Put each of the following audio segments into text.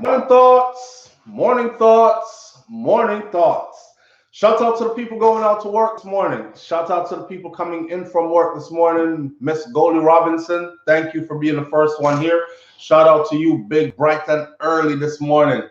Morning thoughts, morning thoughts, morning thoughts. Shout out to the people going out to work this morning. Shout out to the people coming in from work this morning. Miss Goldie Robinson, thank you for being the first one here. Shout out to you, big, bright, and early this morning.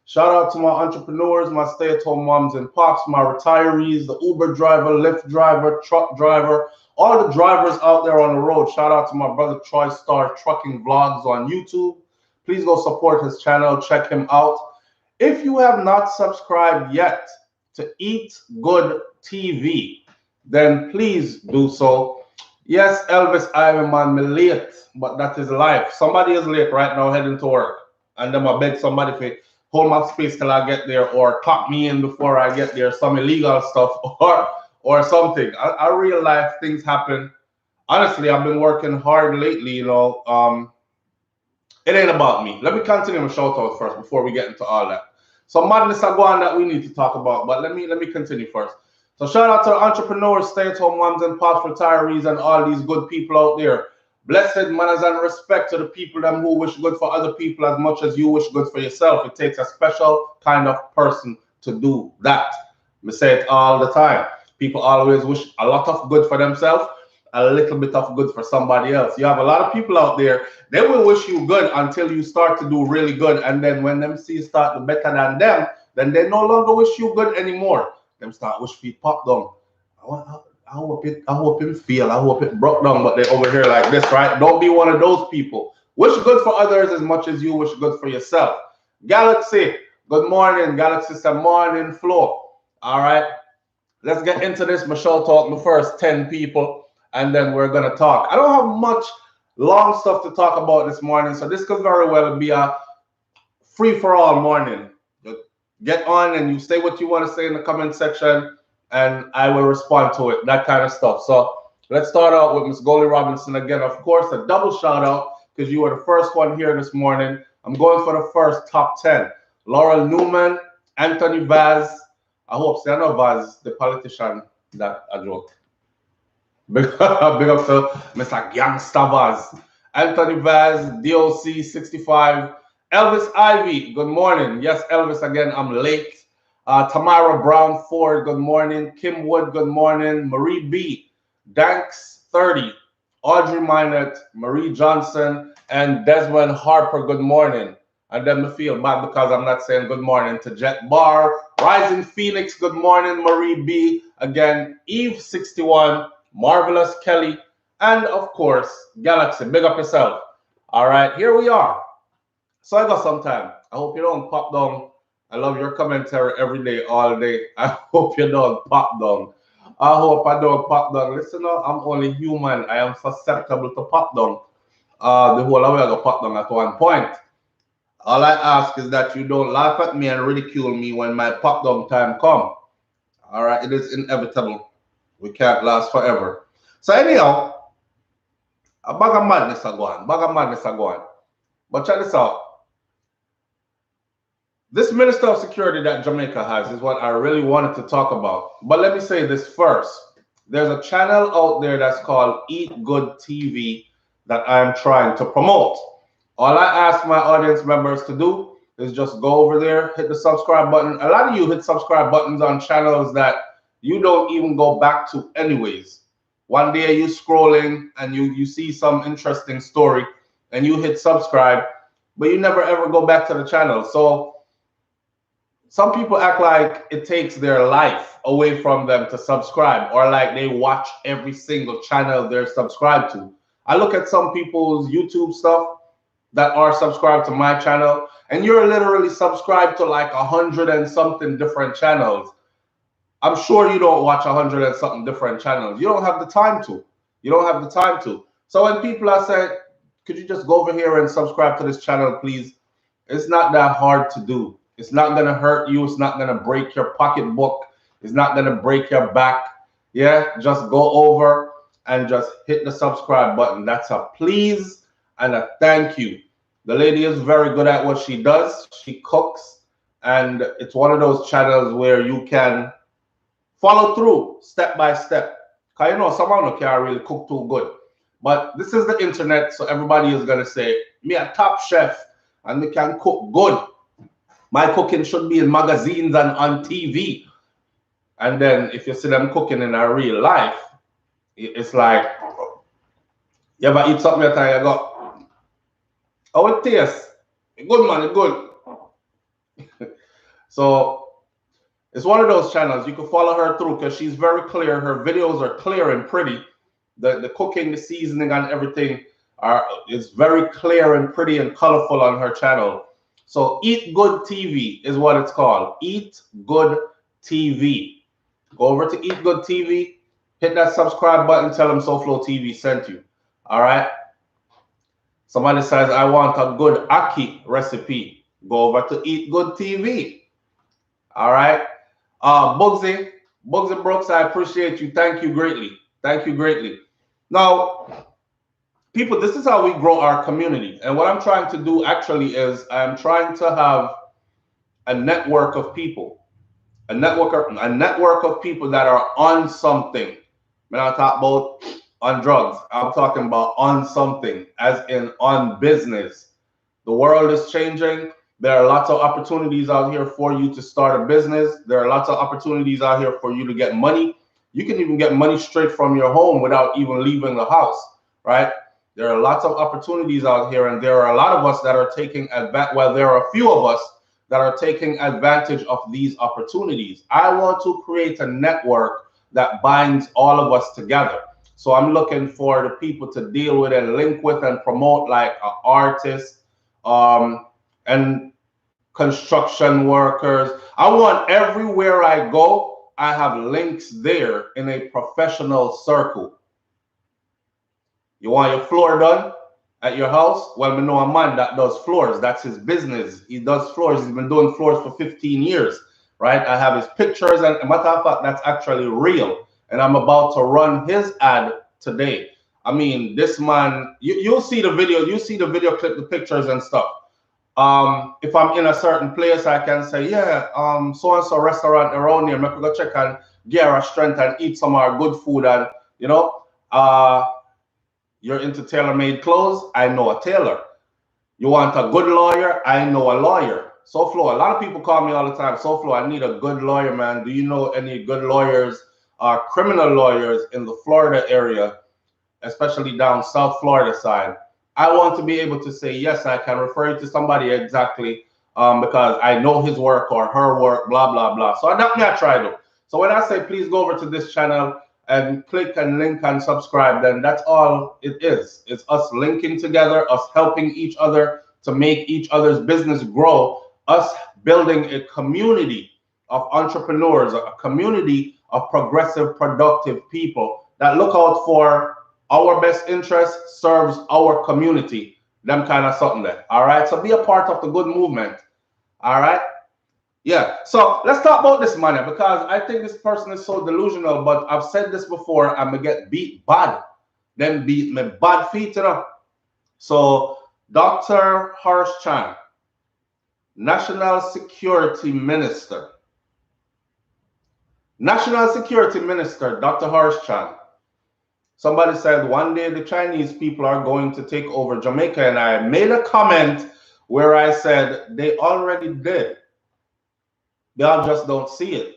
Shout out to my entrepreneurs, my stay-at-home moms and pops, my retirees, the Uber driver, Lyft driver, truck driver, all the drivers out there on the road. Shout out to my brother Troy Star Trucking Vlogs on YouTube. Please go support his channel. Check him out. If you have not subscribed yet to Eat Good TV, then please do so. Yes, Elvis, I'm on me late, but that is life. Somebody is late right now heading to work. And then I beg somebody to hold my space till I get there or clock me in before I get there, some illegal stuff or something. Real life things happen. Honestly, I've been working hard lately, it ain't about me. Let me continue with shout out first before we get into all that. So madness are going that we need to talk about, but let me continue first. So shout out to the entrepreneurs, stay-at-home moms and pops, retirees, and all these good people out there. Blessed manners and respect to the people them who wish good for other people as much as you wish good for yourself. It takes a special kind of person to do that. I say it all the time. People always wish a lot of good for themselves, a little bit of good for somebody else. You have a lot of people out there, they will wish you good until you start to do really good. And then when them see you start to better than them, then they no longer wish you good anymore. Them start wish feet pop down. I hope him feel. I hope it broke down, but they over here like this, right? Don't be one of those people. Wish good for others as much as you wish good for yourself. Galaxy, good morning. Galaxy said morning flow. All right. Let's get into this. Michelle talk the first 10 people, and then we're gonna talk. I don't have much long stuff to talk about this morning, so this could very well be a free-for-all morning. Get on and you say what you want to say in the comment section, and I will respond to it, that kind of stuff. So let's start out with Miss Goldie Robinson again. Of course, a double shout out because you were the first one here this morning. I'm going for the first top 10. Laurel Newman, Anthony Vaz. I hope, I know Vaz, the politician, that a joke. Big up to Mr. Gangsta Vaz. Anthony Vaz, DOC 65. Elvis Ivy, good morning. Yes, Elvis, again, I'm late. Tamara Brown Ford, good morning. Kim Wood, good morning. Marie B, Danks 30. Audrey Minot, Marie Johnson, and Desmond Harper, good morning. And then I feel bad because I'm not saying good morning to Jet Bar. Rising Phoenix, good morning. Marie B, again, Eve 61. Marvelous Kelly, and of course, Galaxy. Big up yourself. All right, here we are. So I got some time. I hope you don't pop down. I love your commentary every day, all day. I hope you don't pop down. I hope I don't pop down. Listen, I'm only human. I am susceptible to pop down. The whole way I go pop down at one point. All I ask is that you don't laugh at me and ridicule me when my pop down time come. All right, it is inevitable. We can't last forever. So anyhow, a bag of madness are going. But check this out. This Minister of Security that Jamaica has is what I really wanted to talk about. But let me say this first. There's a channel out there that's called Eat Good TV that I'm trying to promote. All I ask my audience members to do is just go over there, hit the subscribe button. A lot of you hit subscribe buttons on channels that you don't even go back to anyways. One day you scrolling and you see some interesting story and you hit subscribe, but you never ever go back to the channel. So some people act like it takes their life away from them to subscribe, or like they watch every single channel they're subscribed to. I look at some people's YouTube stuff that are subscribed to my channel, and you're literally subscribed to like 100 and something different channels. I'm sure you don't watch 100 and something different channels. You don't have the time to. So when people are saying, could you just go over here and subscribe to this channel, please? It's not that hard to do. It's not going to hurt you. It's not going to break your pocketbook. It's not going to break your back. Yeah, just go over and just hit the subscribe button. That's a please and a thank you. The lady is very good at what she does. She cooks, and it's one of those channels where you can follow through step by step. Because you know, someone can't really cook too good. But this is the internet, so everybody is going to say, me a top chef, and me can cook good. My cooking should be in magazines and on TV. And then if you see them cooking in a real life, it's like, you ever eat something that you go, oh, it tastes good, man, it's good. So it's one of those channels. You can follow her through because she's very clear. Her videos are clear and pretty. The cooking, the seasoning, and everything is very clear and pretty and colorful on her channel. So Eat Good TV is what it's called. Eat Good TV. Go over to Eat Good TV. Hit that subscribe button. Tell them SouFLoTV sent you. All right. Somebody says, I want a good ackee recipe. Go over to Eat Good TV. All right. Bugsy Brooks, I appreciate you. Thank you greatly. Thank you greatly. Now, people, this is how we grow our community. And what I'm trying to do actually is I'm trying to have a network of people, a network of people that are on something. When I talk about on drugs, I'm talking about on something, as in on business. The world is changing. There are lots of opportunities out here for you to start a business. There are lots of opportunities out here for you to get money. You can even get money straight from your home without even leaving the house, right? There are lots of opportunities out here, and there are a lot of us that are taking advantage. Well, there are a few of us that are taking advantage of these opportunities. I want to create a network that binds all of us together. So I'm looking for the people to deal with and link with and promote, like artists, and construction workers. I want everywhere I go, I have links there in a professional circle. You want your floor done at your house? Well, we know a man that does floors. That's his business. He does floors. He's been doing floors for 15 years, right? I have his pictures, and matter of fact, that's actually real. And I'm about to run his ad today. I mean, this man, you'll see the video. You see the video clip, the pictures and stuff. If I'm in a certain place, I can say, yeah, so-and-so restaurant around here, maybe go check and get our strength and eat some of our good food. And, you know, you're into tailor-made clothes, I know a tailor. You want a good lawyer, I know a lawyer. SouFLo, a lot of people call me all the time, SouFLo, I need a good lawyer, man. Do you know any good lawyers, criminal lawyers in the Florida area, especially down South Florida side? I want to be able to say, yes, I can refer you to somebody exactly because I know his work or her work, blah, blah, blah. So that's me I try to. So when I say, please go over to this channel and click and link and subscribe, then that's all it is. It's us linking together, us helping each other to make each other's business grow, us building a community of entrepreneurs, a community of progressive, productive people that look out for our best interest, serves our community, them kind of something there. All right, so be a part of the good movement. All right, yeah. So let's talk about this money, because I think this person is so delusional. But I've said this before, I'm gonna get beat bad, then beat me bad feet, you know. So Dr. Harsh Chan, National Security Minister, Dr. Harsh Chan. Somebody said one day the Chinese people are going to take over Jamaica, and I made a comment where I said they already did. They all just don't see it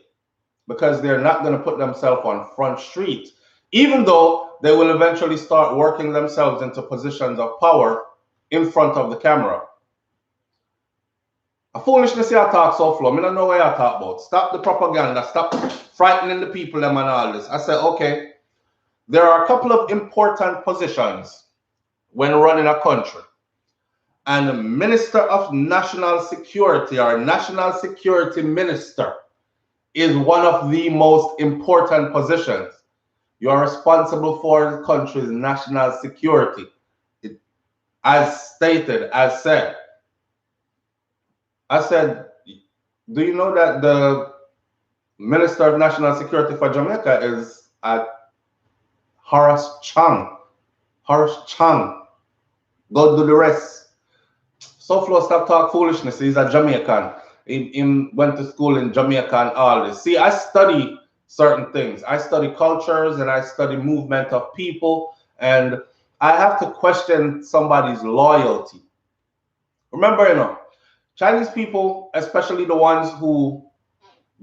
because they're not going to put themselves on Front Street, even though they will eventually start working themselves into positions of power in front of the camera. A foolishness you talk SouFLo. I don't know what you talk about. Stop the propaganda. Stop frightening the people them and all this. I said, okay. There are a couple of important positions when running a country. And the Minister of National Security, or National Security Minister, is one of the most important positions. You are responsible for the country's national security. As stated, as said. I said, do you know that the Minister of National Security for Jamaica is at Harsh Chan. Go do the rest. SouFLo, stop talk foolishness. He's a Jamaican. He went to school in Jamaica and all this. See, I study certain things. I study cultures and I study movement of people. And I have to question somebody's loyalty. Remember, you know, Chinese people, especially the ones who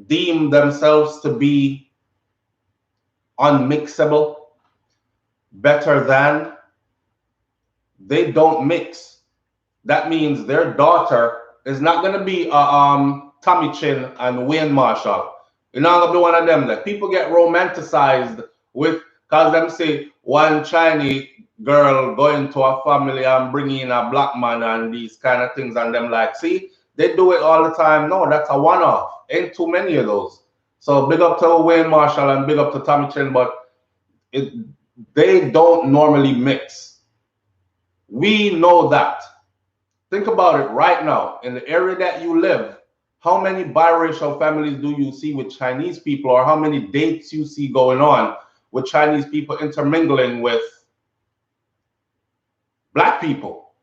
deem themselves to be unmixable, better than, they don't mix. That means their daughter is not going to be Tommy Chin and Wayne Marshall. You're not going to be one of them. That people get romanticized with, because them say one Chinese girl going to a family and bringing in a black man and these kind of things, and them like, see, they do it all the time. No, that's a one-off. Ain't too many of those. So big up to Wayne Marshall and big up to Tommy Chin, but they don't normally mix. We know that. Think about it right now. In the area that you live, how many biracial families do you see with Chinese people, or how many dates you see going on with Chinese people intermingling with black people?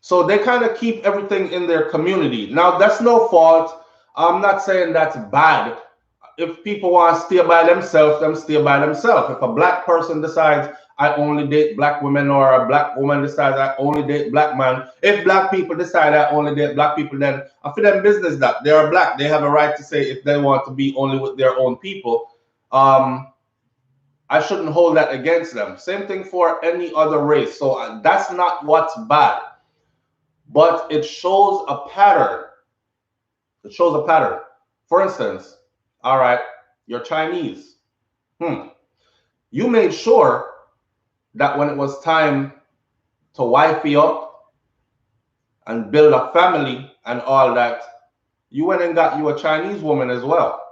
So they kind of keep everything in their community. Now, that's no fault. I'm not saying that's bad. If people want to stay by themselves, them stay by themselves. If a black person decides I only date black women, or a black woman decides I only date black man, if black people decide I only date black people, then I feel them business that they are black. They have a right to say if they want to be only with their own people. I shouldn't hold that against them. Same thing for any other race. So that's not what's bad, but it shows a pattern. It shows a pattern. For instance, all right, you're Chinese. You made sure that when it was time to wifey up and build a family and all that, you went and got you a Chinese woman as well,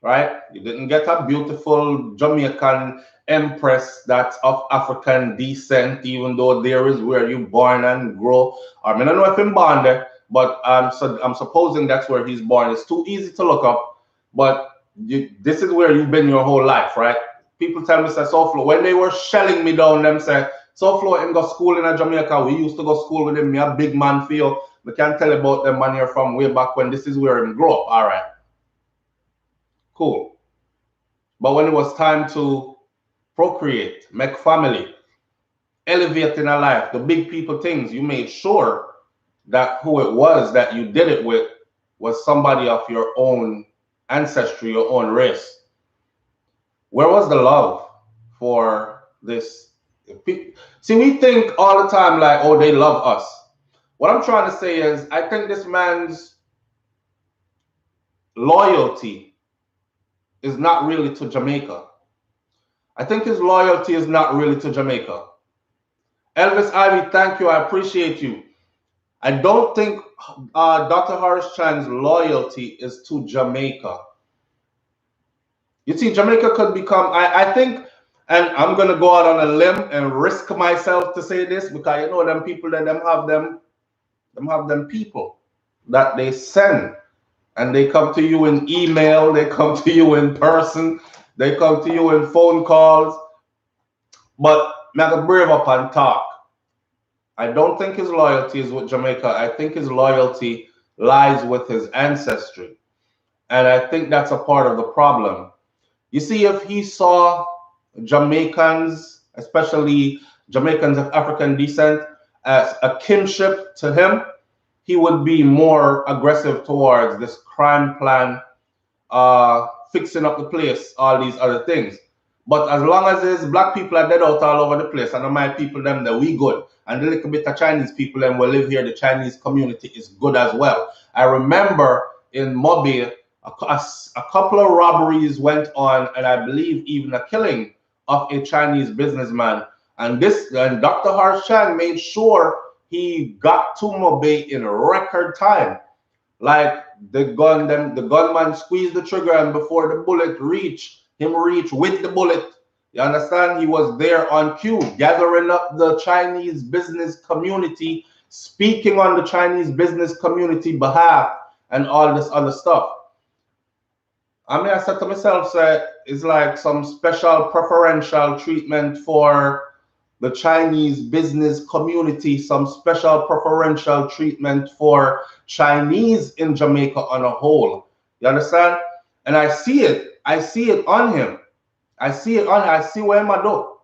right? You didn't get a beautiful Jamaican empress that's of African descent, even though there is where you born and grow. I mean, I don't know if I'm born there, but I'm supposing that's where he's born. It's too easy to look up, but this is where you've been your whole life, right? People tell me, say, SouFLo, when they were shelling me down, them say, SouFLo him go school in Jamaica. We used to go school with him. Me a big man feel. We can't tell about them man here from way back when. This is where him grew up. All right. Cool. But when it was time to procreate, make family, elevate in a life, the big people things, you made sure that who it was that you did it with was somebody of your own ancestry, your own race. Where was the love for this? See, we think all the time like, oh, they love us. What I'm trying to say is, I think this man's loyalty is not really to Jamaica. I think his loyalty is not really to Jamaica. Elvis Ivy, thank you. I appreciate you. I don't think Dr. Horace Chan's loyalty is to Jamaica. You see, Jamaica could become, I think, and I'm going to go out on a limb and risk myself to say this, because you know them people that have them people that they send, and they come to you in email, they come to you in person, they come to you in phone calls. But I'm going to brave up and talk. I don't think his loyalty is with Jamaica. I think his loyalty lies with his ancestry. And I think that's a part of the problem. You see, if he saw Jamaicans, especially Jamaicans of African descent, as a kinship to him, he would be more aggressive towards this crime plan, fixing up the place, all these other things. But as long as there's black people are dead out all over the place, and my people, them, that we good. And the little bit of Chinese people, them will live here, the Chinese community is good as well. I remember in Mobile, a couple of robberies went on, and I believe even a killing of a Chinese businessman. And Dr. Horace Chan made sure he got to Mobile in record time. Like the gunman squeezed the trigger, and before the bullet reach with the bullet. You understand? He was there on cue, gathering up the Chinese business community, speaking on the Chinese business community behalf, and all this other stuff. I mean, I said to myself, it's like some special preferential treatment for the Chinese business community, some special preferential treatment for Chinese in Jamaica on a whole. You understand? And I see it. I see it on him. I see it on him. I see where I'm do.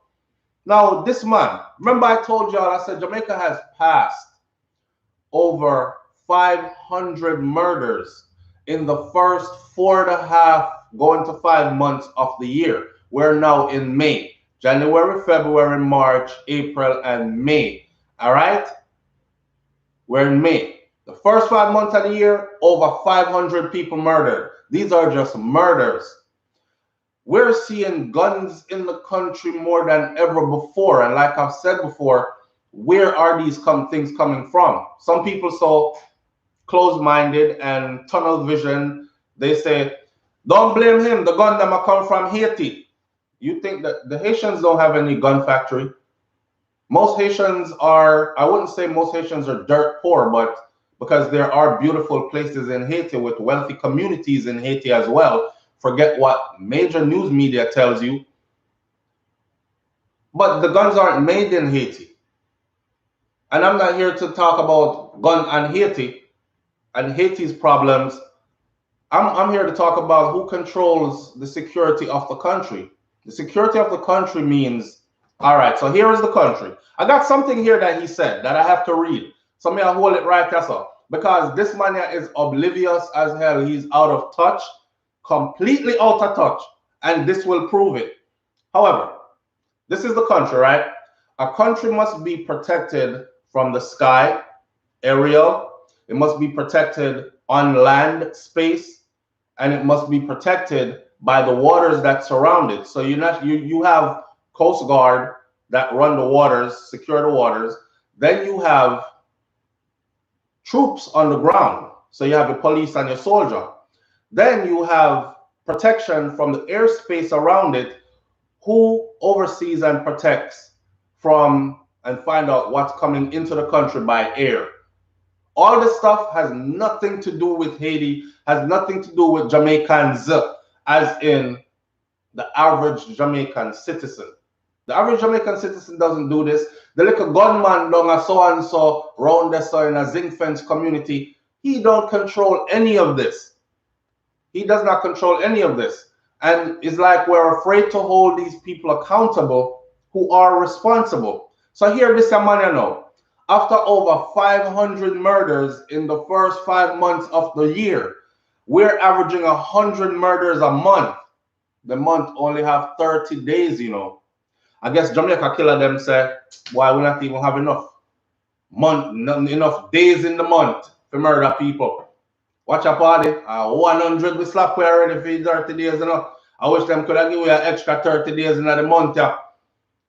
Now, this man, remember I told y'all, I said Jamaica has passed over 500 murders in the first 4.5 going to 5 months of the year. We're now in May. January, February, March, April, and May. All right? We're in May. The first 5 months of the year, over 500 people murdered. These are just murders. We're seeing guns in the country more than ever before. And like I've said before, where are these things coming from? Some people so closed-minded and tunnel vision, they say, don't blame him, the gun that come from Haiti. You think that the Haitians don't have any gun factory? Most Haitians are, I wouldn't say most Haitians are dirt poor, but because there are beautiful places in Haiti with wealthy communities in Haiti as well. Forget what major news media tells you. But the guns aren't made in Haiti. And I'm not here to talk about gun and Haiti and Haiti's problems. I'm here to talk about who controls the security of the country. The security of the country means, all right, so here is the country. I got something here that he said that I have to read. So may I hold it right there, so. Because this man here is oblivious as hell. He's out of touch, completely out of touch. And this will prove it. However, this is the country, right? A country must be protected from the sky, aerial. It must be protected on land, space. And it must be protected by the waters that surround it. So you have Coast Guard that run the waters, secure the waters. Then you have troops on the ground. So you have the police and your soldier. Then you have protection from the airspace around it, who oversees and protects from and find out what's coming into the country by air. All this stuff has nothing to do with Haiti, has nothing to do with Jamaicans, as in the average Jamaican citizen. The average Jamaican citizen doesn't do this. The little gunman down a so-and-so round there so in a zinc fence community, he don't control any of this. He does not control any of this. And it's like we're afraid to hold these people accountable who are responsible. So here this man you know. After over 500 murders in the first 5 months of the year, we're averaging 100 murders a month. The month only have 30 days, you know. I guess Jamaica killer them say, why we not even have enough days in the month to murder people. Watch a party. 100 we slap we already for 30 days, you know. I wish them could have given you an extra 30 days in the month, yeah.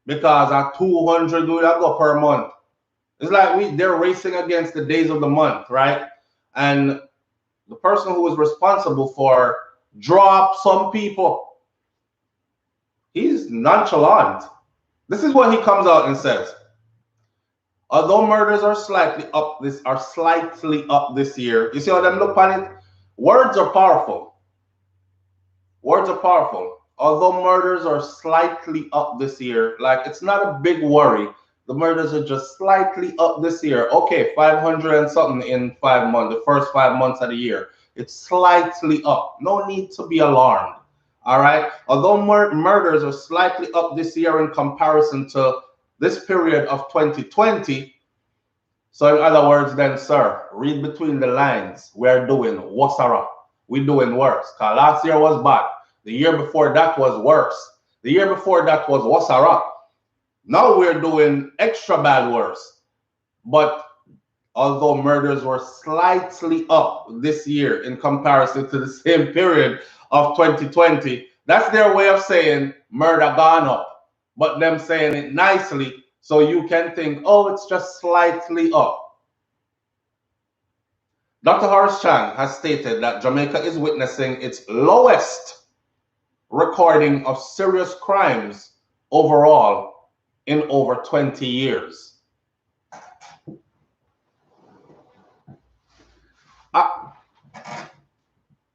Because at 200 we go per month. It's like they're racing against the days of the month, right? And the person who is responsible for drop some people, he's nonchalant. This is what he comes out and says. Although murders are slightly up this year, you see how them look on it? Words are powerful. Words are powerful. Although murders are slightly up this year, like it's not a big worry. The murders are just slightly up this year. Okay, 500 and something in 5 months, the first 5 months of the year. It's slightly up. No need to be alarmed. All right. Although murders are slightly up this year in comparison to this period of 2020. So in other words, then, sir, read between the lines. We're doing wasara. We're doing worse. Because last year was bad. The year before that was worse. The year before that was wasara. Now we're doing extra bad worse. But although murders were slightly up this year in comparison to the same period of 2020, that's their way of saying murder gone up. But them saying it nicely so you can think, oh, it's just slightly up. Dr. Horace Chang has stated that Jamaica is witnessing its lowest recording of serious crimes overall in over 20 years.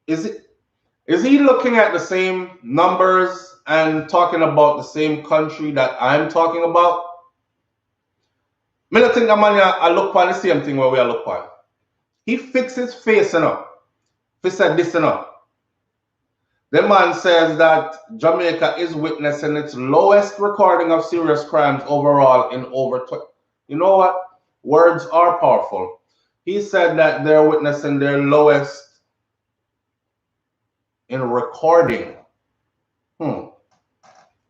Is he looking at the same numbers and talking about the same country that I'm talking about? I don't think that man I look for the same thing where we are look for. He fixed his face enough. He said this enough. The man says that Jamaica is witnessing its lowest recording of serious crimes overall in over 20. You know what? Words are powerful. He said that they're witnessing their lowest in recording.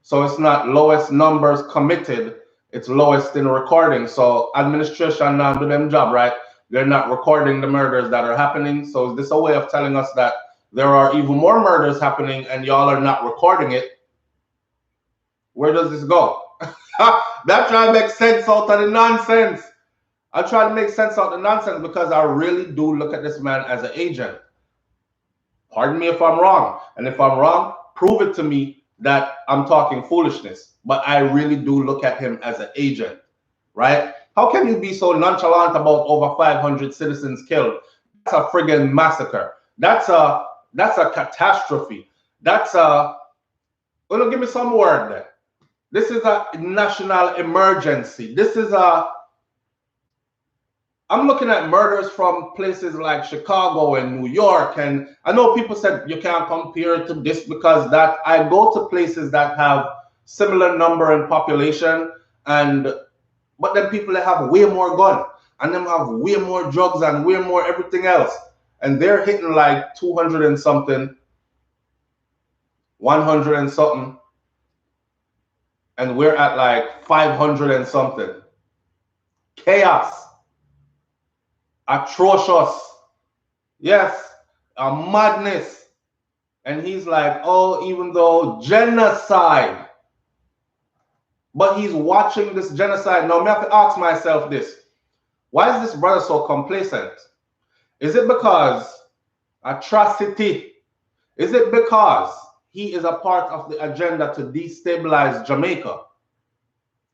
So it's not lowest numbers committed, it's lowest in recording. So administration now do them job, right? They're not recording the murders that are happening. So is this a way of telling us that there are even more murders happening and y'all are not recording it? Where does this go? That try to make sense out of the nonsense. I try to make sense out of the nonsense because I really do look at this man as an agent. Pardon me if I'm wrong. And if I'm wrong, prove it to me that I'm talking foolishness. But I really do look at him as an agent, right? How can you be so nonchalant about over 500 citizens killed? That's a friggin' massacre. That's a catastrophe. That's a, well, give me some word there. This is a national emergency. This is a, I'm looking at murders from places like Chicago and New York, and I know people said you can't compare to this because that I go to places that have similar number in population, and but then people that have way more gun and them have way more drugs and way more everything else, and they're hitting like 200 and something, 100 and something, and we're at like 500 and something. Chaos. Atrocious. Yes, a madness. And he's like, oh, even though genocide. But he's watching this genocide. Now, I have to ask myself this. Why is this brother so complacent? Is it because atrocity? Is it because he is a part of the agenda to destabilize Jamaica?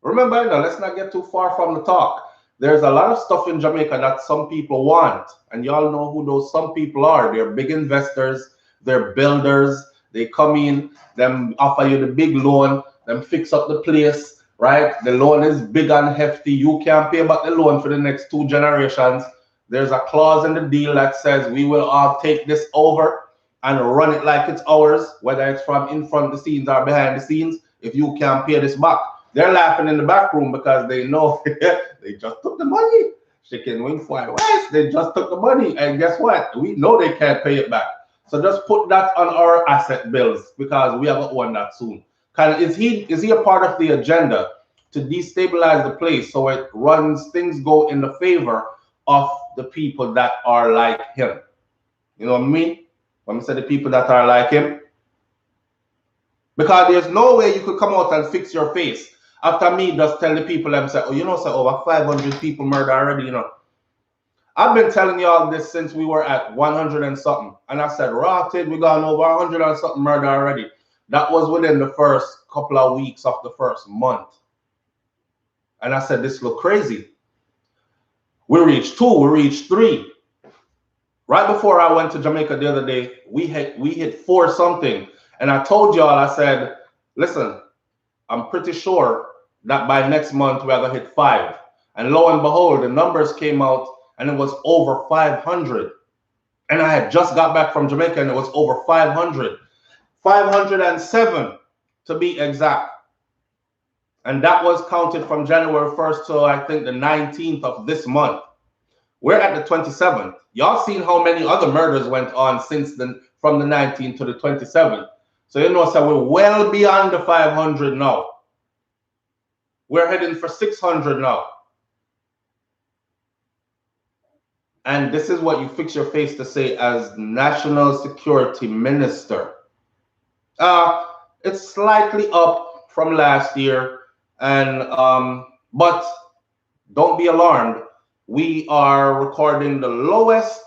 Remember, let's not get too far from the talk. There's a lot of stuff in Jamaica that some people want. And y'all know who those some people are. They're big investors. They're builders. They come in, them offer you the big loan, them fix up the place, right? The loan is big and hefty. You can't pay back the loan for the next 2 generations. There's a clause in the deal that says we will all take this over and run it like it's ours, whether it's from in front of the scenes or behind the scenes, if you can't pay this back. They're laughing in the back room because they know they just took the money. Chicken wing fried rice, they just took the money. And guess what? We know they can't pay it back. So just put that on our asset bills because we have to own that soon. Is he a part of the agenda to destabilize the place so it runs, things go in the favor of the people that are like him? You know what I mean? When I say the people that are like him. Because there's no way you could come out and fix your face after me just tell the people and say, oh, you know, say over 500 people murdered already, you know. I've been telling y'all this since we were at 100 and something. And I said, rotted, we got over 100 and something murder already. That was within the first couple of weeks of the first month. And I said, this look crazy. We reached 2, we reached 3. Right before I went to Jamaica the other day, we hit 4 something. And I told y'all, I said, listen, I'm pretty sure that by next month we're going to hit 5. And lo and behold, the numbers came out and it was over 500. And I had just got back from Jamaica and it was over 500. 507 to be exact. And that was counted from January 1st to I think the 19th of this month. We're at the 27th. Y'all seen how many other murders went on since then from the 19th to the 27th. So you know, so we're well beyond the 500 now. We're heading for 600 now. And this is what you fix your face to say as National Security Minister. It's slightly up from last year, and but don't be alarmed. We are recording the lowest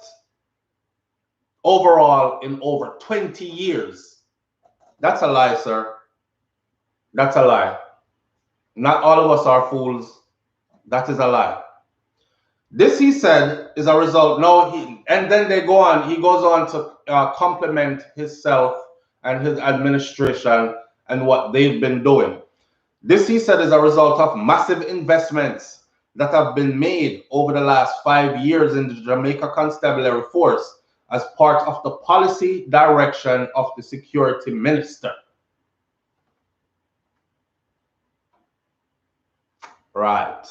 overall in over 20 years. That's a lie, sir. That's a lie. Not all of us are fools. That is a lie. This, he said, is a result. No, and then they go on. He goes on to compliment himself and his administration and what they've been doing. This, he said, is a result of massive investments that have been made over the last 5 years in the Jamaica Constabulary Force as part of the policy direction of the security minister. Right.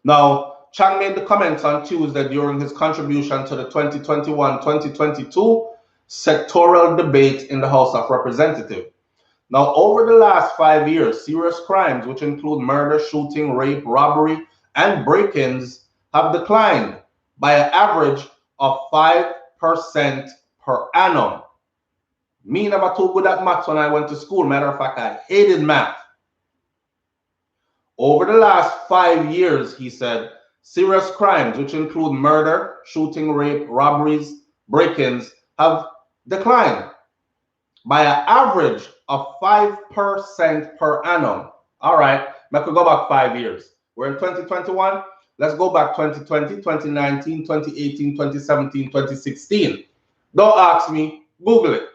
Now, Chang made the comments on Tuesday during his contribution to the 2021-2022 sectoral debate in the House of Representatives. Now, over the last 5 years, serious crimes, which include murder, shooting, rape, robbery, and break-ins, have declined by an average of 5% per annum. Me never too good at maths when I went to school. Matter of fact, I hated math. Over the last 5 years, he said, serious crimes, which include murder, shooting, rape, robberies, break-ins, have declined by an average of 5% per annum. All right, I could go back 5 years. We're in 2021. Let's go back 2020, 2019, 2018, 2017, 2016. Don't ask me, Google it.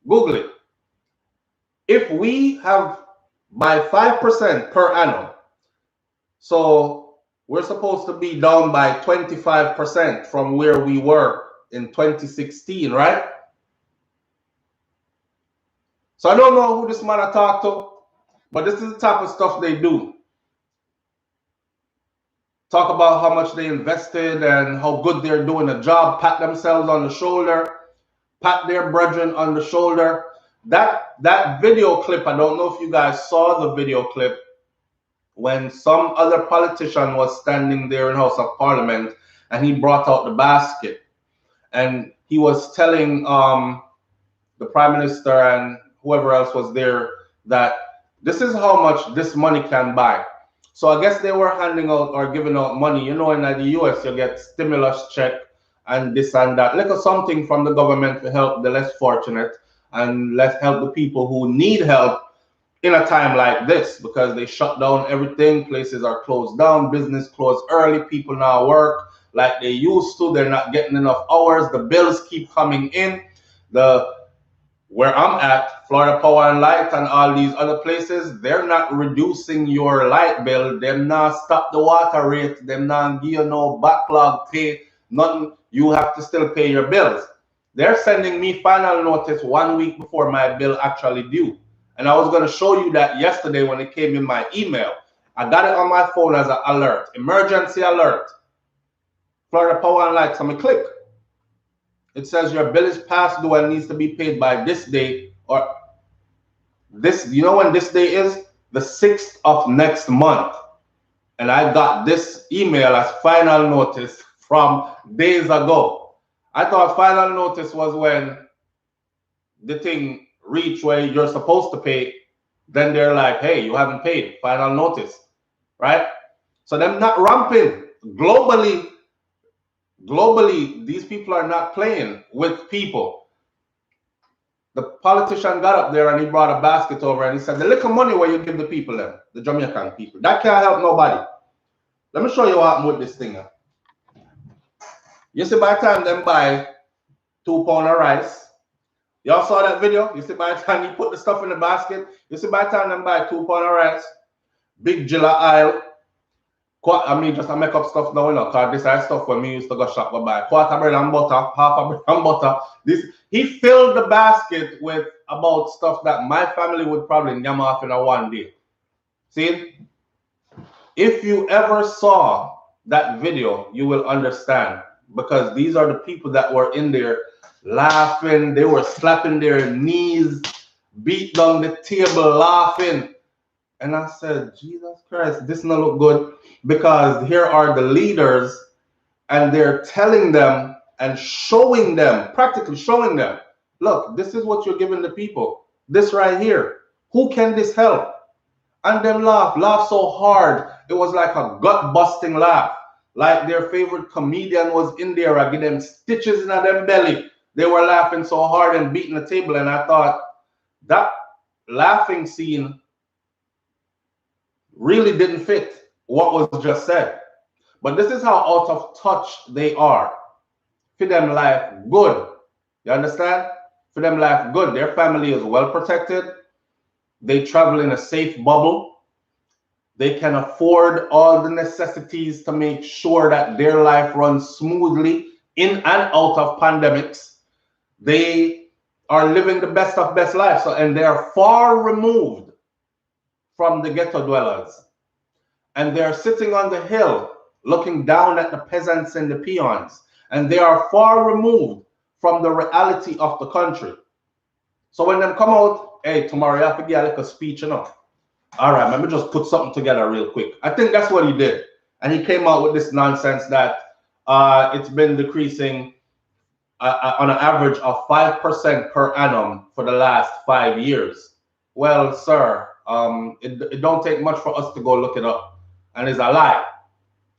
Google it. If we have by 5% per annum, so we're supposed to be down by 25% from where we were in 2016, right? So I don't know who this man I talk to, but this is the type of stuff they do. Talk about how much they invested and how good they're doing the job, pat themselves on the shoulder, pat their brethren on the shoulder. That video clip, I don't know if you guys saw the video clip when some other politician was standing there in House of Parliament and he brought out the basket and he was telling the Prime Minister and whoever else was there that this is how much this money can buy. So I guess they were handing out or giving out money. You know, in the US, you get stimulus check and this and that. Little something from the government to help the less fortunate and let's help the people who need help in a time like this because they shut down everything. Places are closed down, business closed early. People now work like they used to. They're not getting enough hours. The bills keep coming in. Where I'm at, Florida Power and Light and all these other places, they're not reducing your light bill. Them not stop the water rate. Them not give you no backlog pay. Nothing. You have to still pay your bills. They're sending me final notice 1 week before my bill actually due. And I was going to show you that yesterday when it came in my email. I got it on my phone as an alert. Emergency alert. Florida Power and Light. So I click. It says your bill is past due and needs to be paid by this date or this. You know when this day is? The 6th of next month. And I got this email as final notice from days ago. I thought final notice was when the thing reach where you're supposed to pay. Then they're like, hey, you haven't paid. Final notice. Right? So them not ramping. Globally, these people are not playing with people. The politician got up there and he brought a basket over and he said, the little money where you give the people them, the Jamaican people, that can't help nobody. Let me show you what happened with this thing. You see by the time them buy 2 pounds of rice, y'all saw that video? You see by the time you put the stuff in the basket, you see by the time them buy 2 pounds of rice, big Jilla aisle, I mean, just I make up stuff now, you know, because this is stuff when we used to go shop and buy quarter bread and butter, half a bread and butter. He filled the basket with about stuff that my family would probably yam off in a one day. See? If you ever saw that video, you will understand. Because these are the people that were in there laughing. They were slapping their knees, beat down the table, laughing. And I said, Jesus Christ, this not look good. Because here are the leaders and they're telling them and showing them, practically showing them, look, this is what you're giving the people. This right here. Who can this help? And them laugh so hard. It was like a gut-busting laugh. Like their favorite comedian was in there. I give them stitches in their belly. They were laughing so hard and beating the table. And I thought, that laughing scene really didn't fit what was just said. But this is how out of touch they are. For them life good. You understand? For them life good. Their family is well protected. They travel in a safe bubble. They can afford all the necessities to make sure that their life runs smoothly in and out of pandemics. They are living the best of best life. And they are far removed from the ghetto dwellers. and they're sitting on the hill looking down at the peasants and the peons, and they are far removed from the reality of the country. So when them come out, hey, tomorrow you have to get like a speech, you know. All right, let me just put something together real quick. I think that's what he did. And he came out with this nonsense that it's been decreasing on an average of 5% per annum for the last 5 years. Well, sir, it don't take much for us to go look it up. And it's a lie.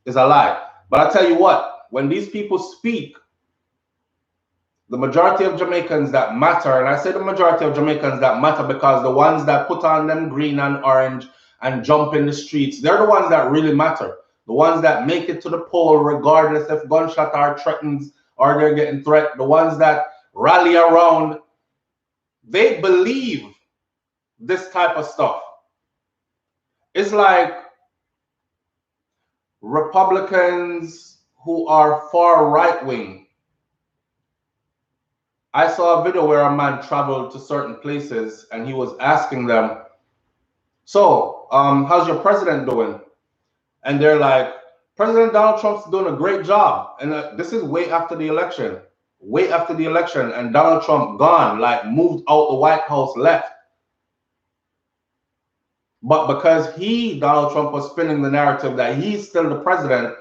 It's a lie. But I tell you what, when these people speak, the majority of Jamaicans that matter, and I say the majority of Jamaicans that matter because the ones that put on them green and orange and jump in the streets, they're the ones that really matter. The ones that make it to the poll regardless if gunshot are threatened or they're getting threatened. The ones that rally around, they believe this type of stuff. It's like Republicans who are far right-wing. I saw a video where a man traveled to certain places and he was asking them, so, how's your president doing? And they're like, President Donald Trump's doing a great job. And this is way after the election. Way after the election. And Donald Trump gone, like moved out the White House, left. But because Donald Trump was spinning the narrative that he's still the president,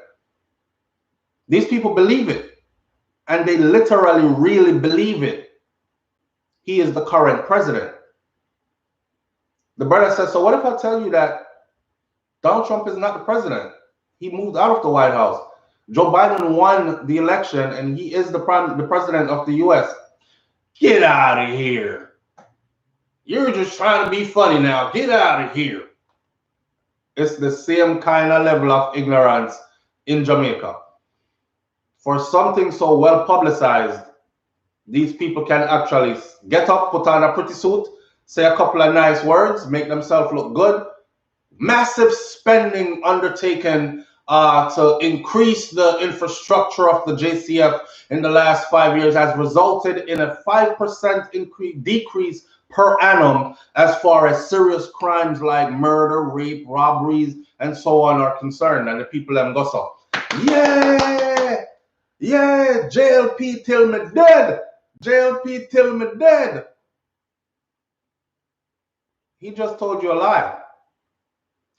these people believe it. And they literally really believe it. He is the current president. The brother says, so what if I tell you that Donald Trump is not the president? He moved out of the White House. Joe Biden won the election and he is the president of the US. Get out of here. You're just trying to be funny now. Get out of here. It's the same kind of level of ignorance in Jamaica. For something so well publicized, these people can actually get up, put on a pretty suit, say a couple of nice words, make themselves look good. Massive spending undertaken to increase the infrastructure of the JCF in the last 5 years has resulted in a 5% decrease per annum as far as serious crimes like murder, rape, robberies, and so on are concerned. And the people them go so, yeah, JLP till me dead. JLP till me dead. He just told you a lie.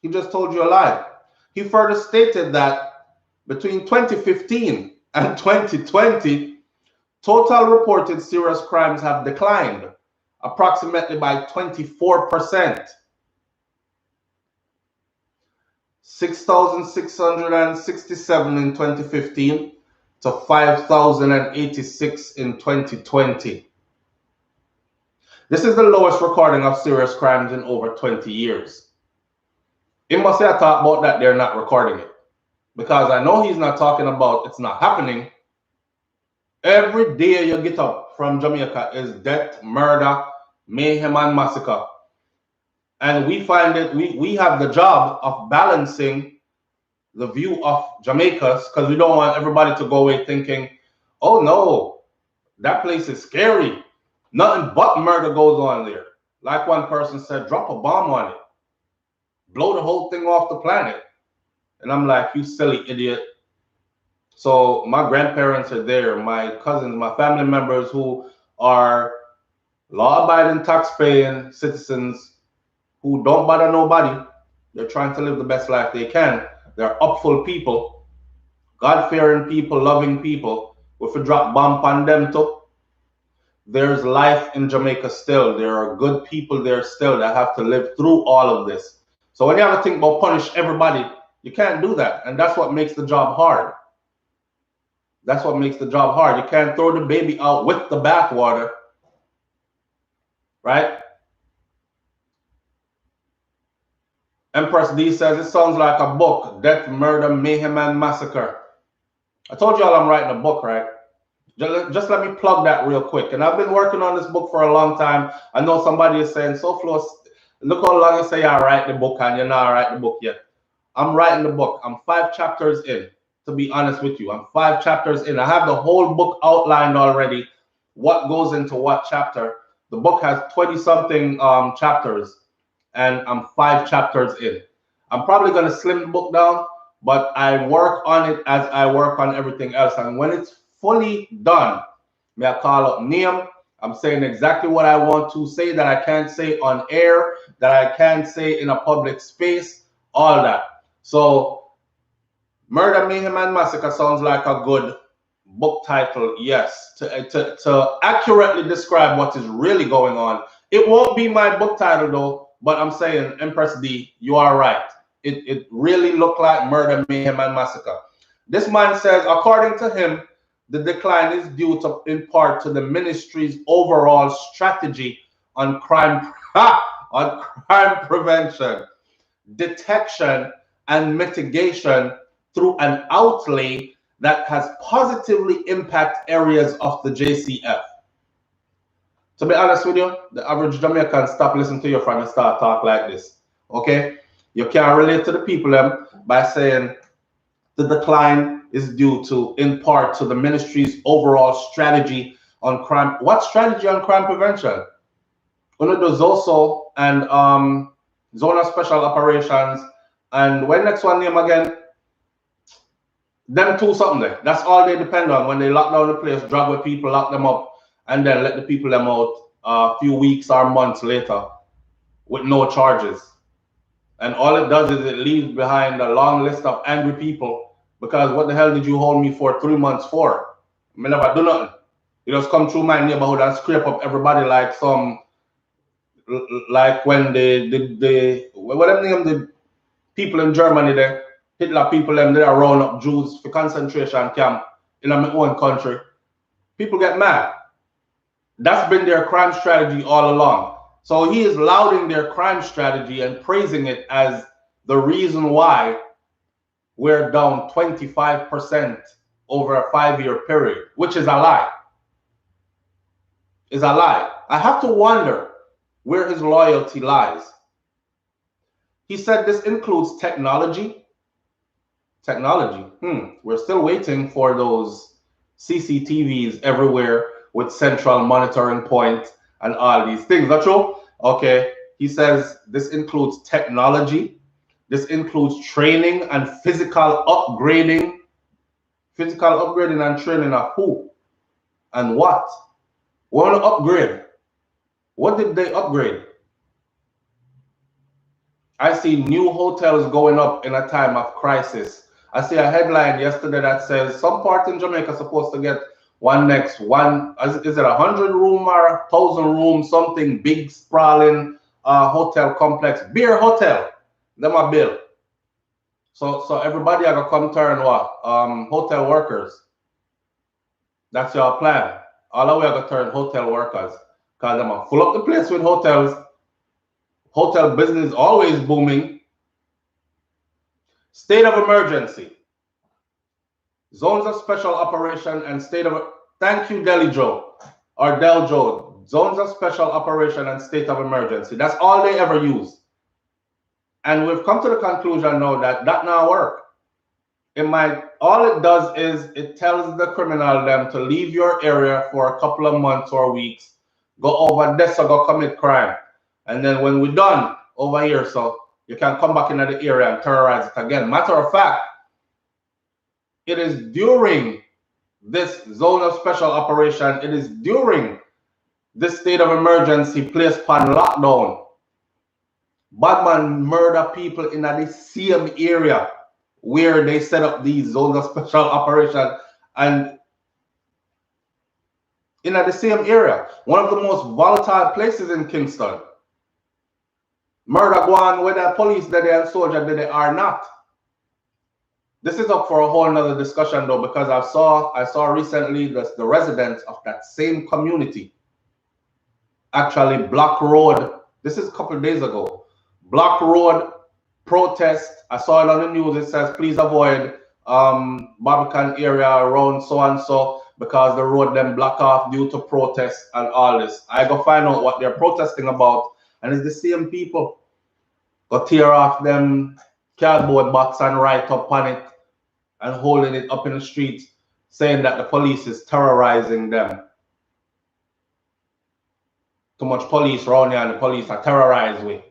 He just told you a lie. He further stated that between 2015 and 2020, total reported serious crimes have declined approximately by 24%. 6,667 in 2015 to 5,086 in 2020. This is the lowest recording of serious crimes in over 20 years. He must say I talk about that they're not recording it. Because I know he's not talking about it's not happening. Every day you get up from Jamaica is death, murder, mayhem, and massacre. And we find it, we have the job of balancing the view of Jamaica's, because we don't want everybody to go away thinking, oh no, that place is scary. Nothing but murder goes on there. Like one person said, drop a bomb on it. Blow the whole thing off the planet. And I'm like, you silly idiot. So my grandparents are there, my cousins, my family members who are law-abiding, tax-paying citizens who don't bother nobody. They're trying to live the best life they can. They're upful people, God-fearing people, loving people. If we drop bomb on them too, there's life in Jamaica still. There are good people there still that have to live through all of this. So when you have to think about punish everybody, you can't do that. And that's what makes the job hard. That's what makes the job hard. You can't throw the baby out with the bathwater, right? Empress D says, it sounds like a book, Death, Murder, Mayhem, and Massacre. I told y'all I'm writing a book, right? Just let me plug that real quick. And I've been working on this book for a long time. I know somebody is saying, SouFlo, look how long you say I write the book and you're not writing the book yet. I'm writing the book. I'm 5 chapters in, to be honest with you. I'm 5 chapters in. I have the whole book outlined already, what goes into what chapter. The book has 20-something chapters, and I'm 5 chapters in. I'm probably going to slim the book down, but I work on it as I work on everything else. And when it's fully done, may I call up name? I'm saying exactly what I want to say that I can't say on air, that I can't say in a public space, all that. So Murder, Mayhem, and Massacre sounds like a good book title, yes, to accurately describe what is really going on. It won't be my book title though, but I'm saying, Empress D, you are right. It really looked like Murder, Mayhem, and Massacre. This man says, according to him, the decline is due to, in part to the ministry's overall strategy on crime, on crime prevention, detection, and mitigation through an outlay that has positively impacted areas of the JCF. To be honest with you, the average Jamaican stop listening to you from and start talk like this. Okay? You can't relate to the people by saying the decline is due to, in part, to the ministry's overall strategy on crime. What strategy on crime prevention? One of those also, and zone of special operations, and when next one name again? Them two something there. That's all they depend on. When they lock down the place, drug with people, lock them up, and then let the people them out a few weeks or months later with no charges. And all it does is it leaves behind a long list of angry people, because what the hell did you hold me for 3 months for? I never do nothing. You just come through my neighborhood and scrape up everybody like some, like when whatever name the people in Germany there, Hitler people them there round up Jews for concentration camp in my own country. People get mad. That's been their crime strategy all along. So he is lauding their crime strategy and praising it as the reason why we're down 25% over a 5-year period, which is a lie. Is a lie. I have to wonder where his loyalty lies. He said this includes technology. Technology. We're still waiting for those CCTVs everywhere with central monitoring point and all these things. That's true? Okay. He says this includes technology. This includes training and physical upgrading. Physical upgrading and training of who? And what? We want to upgrade. What did they upgrade? I see new hotels going up in a time of crisis. I see a headline yesterday that says some part in Jamaica supposed to get is it 100 room or 1,000 room, something big sprawling hotel complex, beer hotel, them a bill. So everybody are gonna come turn what? Hotel workers. That's your plan. All the way are gonna turn hotel workers, because them are full up the place with hotels. Hotel business always booming. State of emergency. Zones of special operation and state of... Thank you, Delhi Joe, or Del Joe. Zones of special operation and state of emergency. That's all they ever use. And we've come to the conclusion now that that not work. All it does is it tells the criminal them to leave your area for a couple of months or weeks, go over there, so go commit crime. And then when we're done over here, so you can come back into the area and terrorize it again. Matter of fact, it is during this zone of special operation, it is during this state of emergency placed upon lockdown. Badman murder people in the same area where they set up these zones of special operation, and in the same area, one of the most volatile places in Kingston. Murder go on whether police that they and soldier that they are not. This is up for a whole nother discussion though, because I saw recently that the residents of that same community actually block road. This is a couple of days ago. Block road protest. I saw it on the news. It says please avoid Barbican area around so and so because the road them block off due to protests and all this. I go find out what they're protesting about, and it's the same people go tear off them cardboard box and write up on it and holding it up in the streets, saying that the police is terrorizing them. Too much police around here and the police are terrorized with.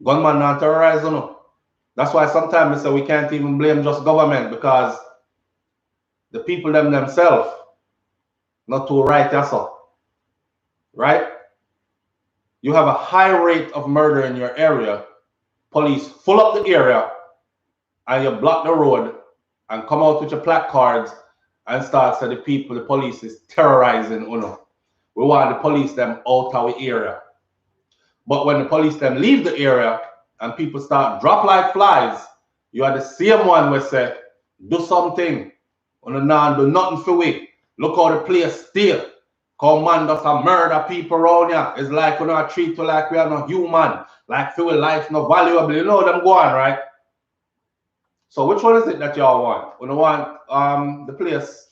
Gunman not terrorize, you know. That's why sometimes we say we can't even blame just government, because the people themselves not too right, that's all. Right? You have a high rate of murder in your area. Police full up the area, and you block the road and come out with your placards and start saying the police is terrorizing Uno. We want the police them out of the area. But when the police them leave the area and people start drop like flies, you are the same one who say, do something. Uno nah do nothing for we. Look how the place still. Command us a murder people around here. It's like we not treat you like we are not human. Like feel life not valuable. You know them go on, right? So which one is it that y'all want? We want the place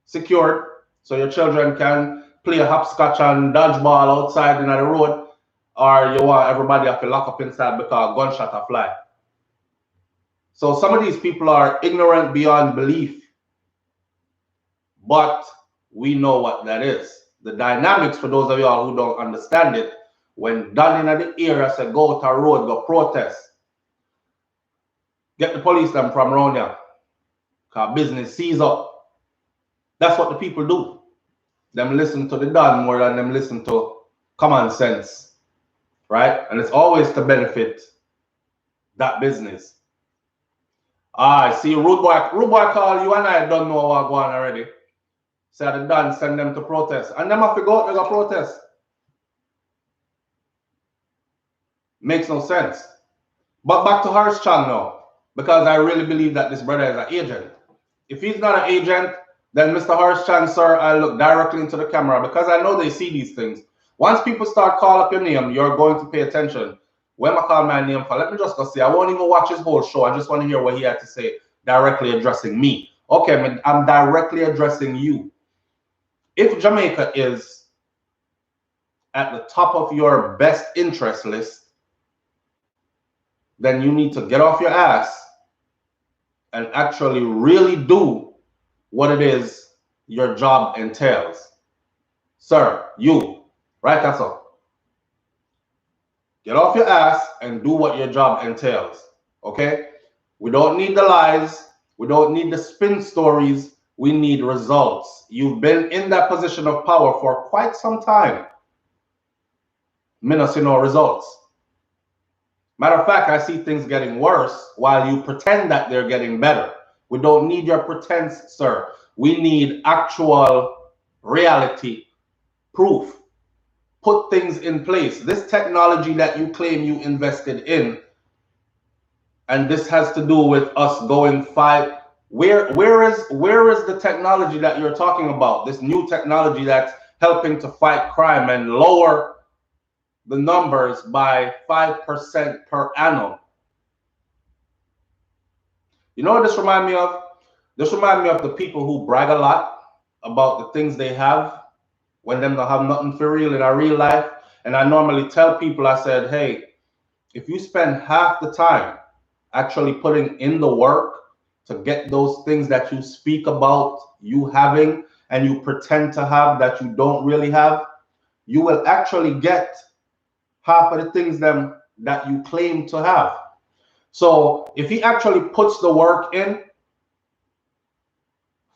secured so your children can play hopscotch and dodgeball outside in the road, or you want everybody to lock up inside because a gunshot a fly? So some of these people are ignorant beyond belief, but we know what that is. The dynamics, for those of y'all who don't understand it, when done in the area, say go to a road, go protest. Get the police them from around here, because business seize up. That's what the people do. Them listen to the done more than them listen to common sense, right? And it's always to benefit that business. I see rude boy call you, and I don't know what going on already. Say the done, send them to protest, and them have to go out and go protest. Makes no sense. But back to Harsh Chan now, because I really believe that this brother is an agent. If he's not an agent, then Mr. Harsh Chan, sir, I look directly into the camera, because I know they see these things. Once people start calling up your name, you're going to pay attention. When I call my name for, let me just go see. I won't even watch his whole show. I just want to hear what he had to say, directly addressing me. Okay, I'm directly addressing you. If Jamaica is at the top of your best interest list, then you need to get off your ass and actually really do what it is your job entails. Sir, you, right? That's all. Get off your ass and do what your job entails, okay? We don't need the lies. We don't need the spin stories. We need results. You've been in that position of power for quite some time. Minus, no results. Matter of fact, I see things getting worse while you pretend that they're getting better. We don't need your pretense, sir. We need actual reality proof. Put things in place. This technology that you claim you invested in, and this has to do with us going fight. Where is the technology that you're talking about? This new technology that's helping to fight crime and lower the numbers by 5% per annum. You know what this reminds me of? This reminds me of the people who brag a lot about the things they have when them don't have nothing for real in our real life. And I normally tell people, I said, hey, if you spend half the time actually putting in the work to get those things that you speak about you having and you pretend to have that you don't really have, you will actually get half of the things them that you claim to have. So if he actually puts the work in,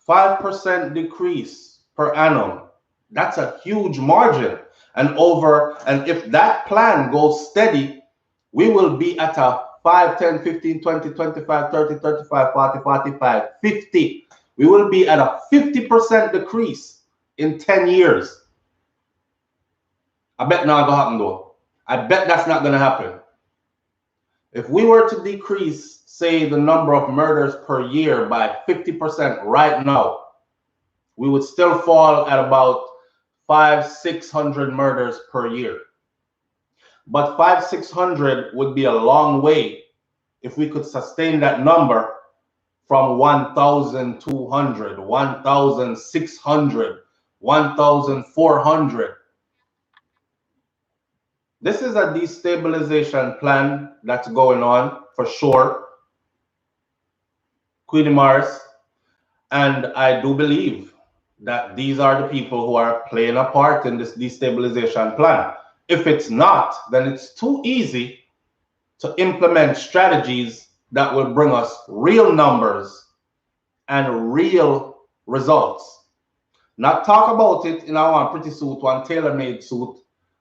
5% decrease per annum, that's a huge margin. And if that plan goes steady, we will be at a 5, 10, 15, 20, 25, 30, 35, 40, 45, 50. We will be at a 50% decrease in 10 years. I bet not gonna happen though. I bet that's not going to happen. If we were to decrease, say, the number of murders per year by 50% right now, we would still fall at about 500-600 murders per year. But 500-600 would be a long way if we could sustain that number from 1,200, 1,600, 1,400. This is a destabilization plan that's going on for sure, Queenie Morris, and I do believe that these are the people who are playing a part in this destabilization plan. If it's not, then it's too easy to implement strategies that will bring us real numbers and real results. Not talk about it in our pretty suit, one tailor-made suit,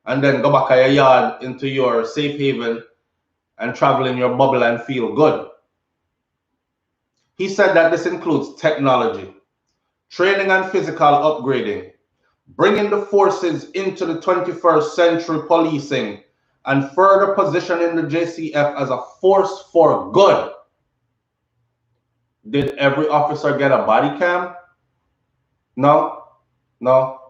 and then go back a yard into your safe haven and travel in your bubble and feel good. He said that this includes technology, training and physical upgrading, bringing the forces into the 21st century policing, and further positioning the JCF as a force for good. Did every officer get a body cam? No, no.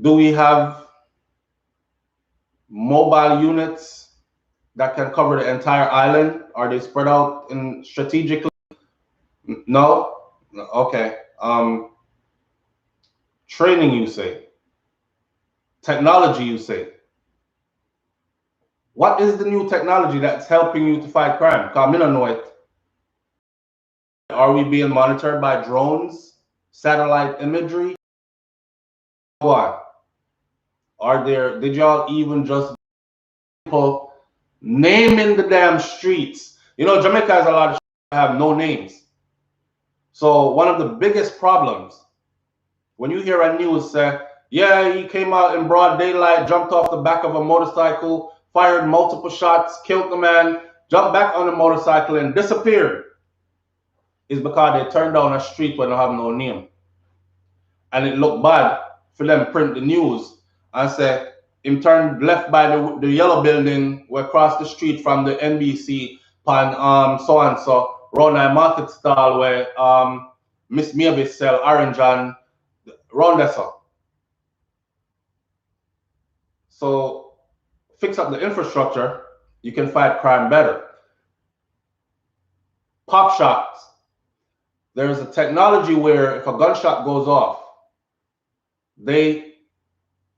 Do we have mobile units that can cover the entire island? Are they spread out in strategically? No? Okay. Training, you say. Technology, you say. What is the new technology that's helping you to fight crime? Because I don't know it. Are we being monitored by drones, satellite imagery? What? Did y'all even just people naming the damn streets? You know, Jamaica has a lot of that have no names. So one of the biggest problems when you hear a news say, yeah, he came out in broad daylight, jumped off the back of a motorcycle, fired multiple shots, killed the man, jumped back on the motorcycle and disappeared, is because they turned down a street where they have no name. And it looked bad for them print the news and say, him turned left by the yellow building, we across the street from the NBC, pan so-and-so, round a market stall where Miss Mavis sell orange and round there. So fix up the infrastructure, you can fight crime better. Pop shots. There's a technology where if a gunshot goes off, they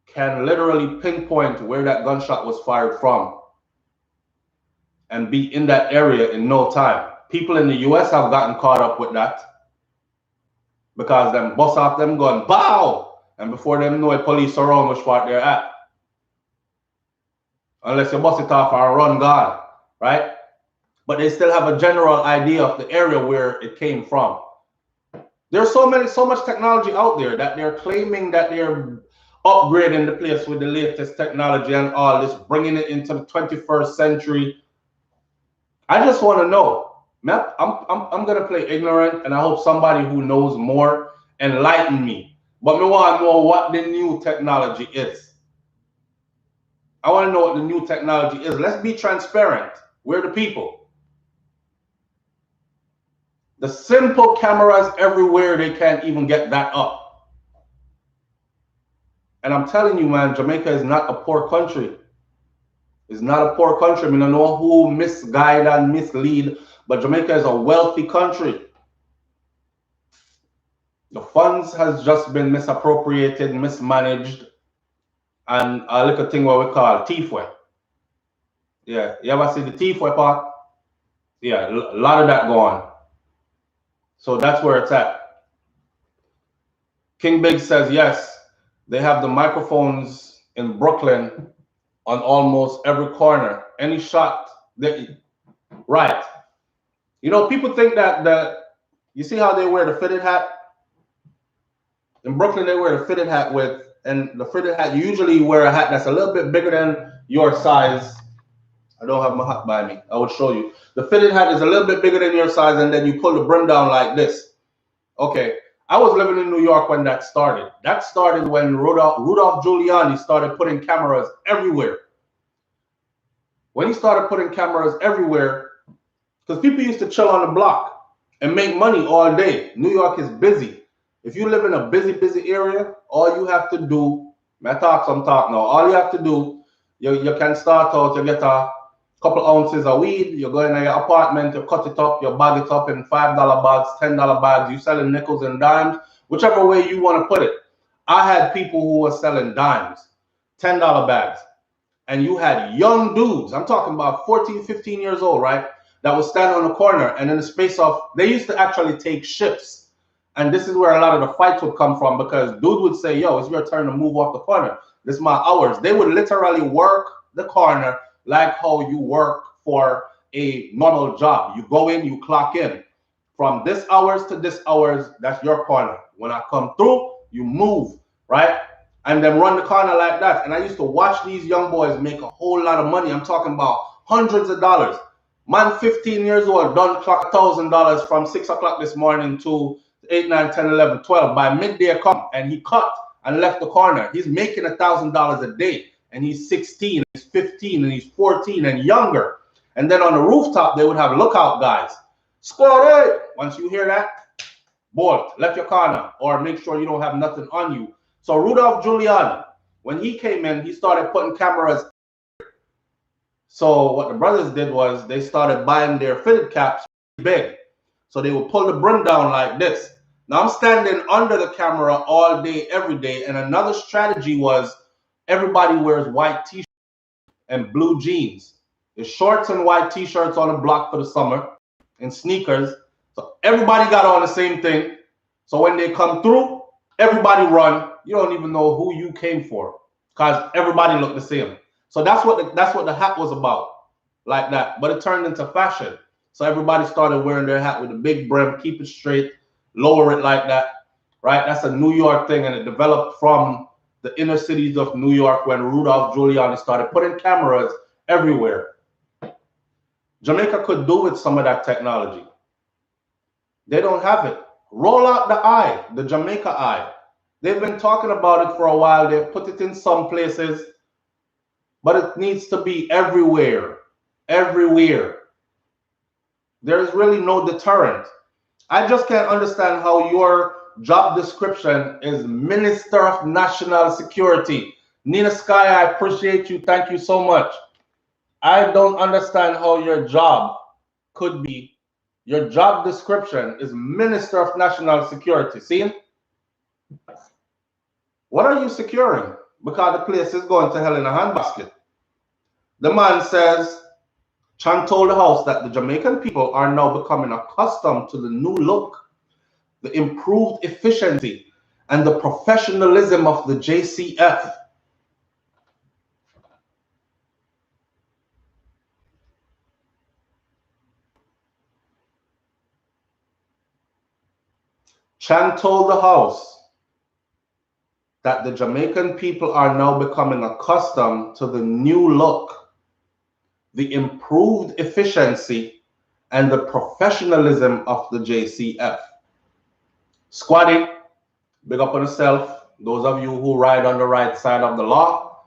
can literally pinpoint where that gunshot was fired from and be in that area in no time. People in the US have gotten caught up with that because them bust off them gun, bow, and before them know it, police are around which part they're at. Unless you bust it off and run gone, right? But they still have a general idea of the area where it came from. There's so much technology out there that they're claiming that they're upgrading the place with the latest technology and all this, bringing it into the 21st century. I just want to know. I'm gonna play ignorant, and I hope somebody who knows more enlighten me. But we want to know what the new technology is. I want to know what the new technology is. Let's be transparent. We're the people. The simple cameras everywhere, they can't even get that up. And I'm telling you, man, Jamaica is not a poor country. It's not a poor country. I mean, I know who misguide and mislead, but Jamaica is a wealthy country. The funds has just been misappropriated, mismanaged, and a little thing what we call thiefway. Yeah, you ever see the thiefway part? Yeah, a lot of that going. So that's where it's at. King Big says, yes, they have the microphones in Brooklyn on almost every corner. Any shot, right. You know, people think that you see how they wear the fitted hat? In Brooklyn, they wear the fitted hat and the fitted hat, you usually wear a hat that's a little bit bigger than your size. I don't have my hat by me. I will show you. The fitted hat is a little bit bigger than your size, and then you pull the brim down like this. Okay, I was living in New York when that started. That started when Rudolph Giuliani started putting cameras everywhere. When he started putting cameras everywhere, because people used to chill on the block and make money all day. New York is busy. If you live in a busy area, all you have to do, I talk some talk now, all you have to do, you can start out, you get a couple ounces of weed, you go in your apartment, you cut it up, you bag it up in $5 bags, $10 bags, you selling nickels and dimes, whichever way you want to put it. I had people who were selling dimes, $10 bags, and you had young dudes, I'm talking about 14, 15 years old, right, that would stand on the corner, and in the space of, they used to actually take shifts. And this is where a lot of the fights would come from, because dude would say, yo, it's your turn to move off the corner. This is my hours. They would literally work the corner, like how you work for a normal job. You go in, you clock in. From this hours to this hours, that's your corner. When I come through, you move, right? And then run the corner like that. And I used to watch these young boys make a whole lot of money. I'm talking about hundreds of dollars. Man, 15 years old, done clock $1,000 from 6 o'clock this morning to 8, 9, 10, 11, 12. By midday come, and he cut and left the corner. He's making $1,000 a day. And he's 16, he's 15, and he's 14 and younger. And then on the rooftop, they would have lookout guys. Squad, hey! Once you hear that, bolt, left your corner, or make sure you don't have nothing on you. So Rudolph Giuliani, when he came in, he started putting cameras. So what the brothers did was they started buying their fitted caps big. So they would pull the brim down like this. Now I'm standing under the camera all day, every day. And another strategy was everybody wears white t-shirts and blue jeans. It's shorts and white t-shirts on the block for the summer and sneakers. So everybody got on the same thing. So when they come through, everybody run. You don't even know who you came for because everybody looked the same. So that's what the hat was about, like that. But it turned into fashion. So everybody started wearing their hat with a big brim, keep it straight, lower it like that, right? That's a New York thing, and it developed from the inner cities of New York when Rudolph Giuliani started putting cameras everywhere. Jamaica could do with some of that technology. They don't have it. Roll out the eye, the Jamaica eye. They've been talking about it for a while. They've put it in some places, but it needs to be everywhere. Everywhere. There's really no deterrent. I just can't understand how your job description is Minister of National Security. Nina Sky, I appreciate you. Thank you so much. I don't understand how your job could be. Your job description is Minister of National Security. See? What are you securing? Because the place is going to hell in a handbasket. The man says, Chan told the House that the Jamaican people are now becoming accustomed to the new look, the improved efficiency, and the professionalism of the JCF. Chan told the House that the Jamaican people are now becoming accustomed to the new look, the improved efficiency, and the professionalism of the JCF. Squaddy, big up on yourself. Those of you who ride on the right side of the law,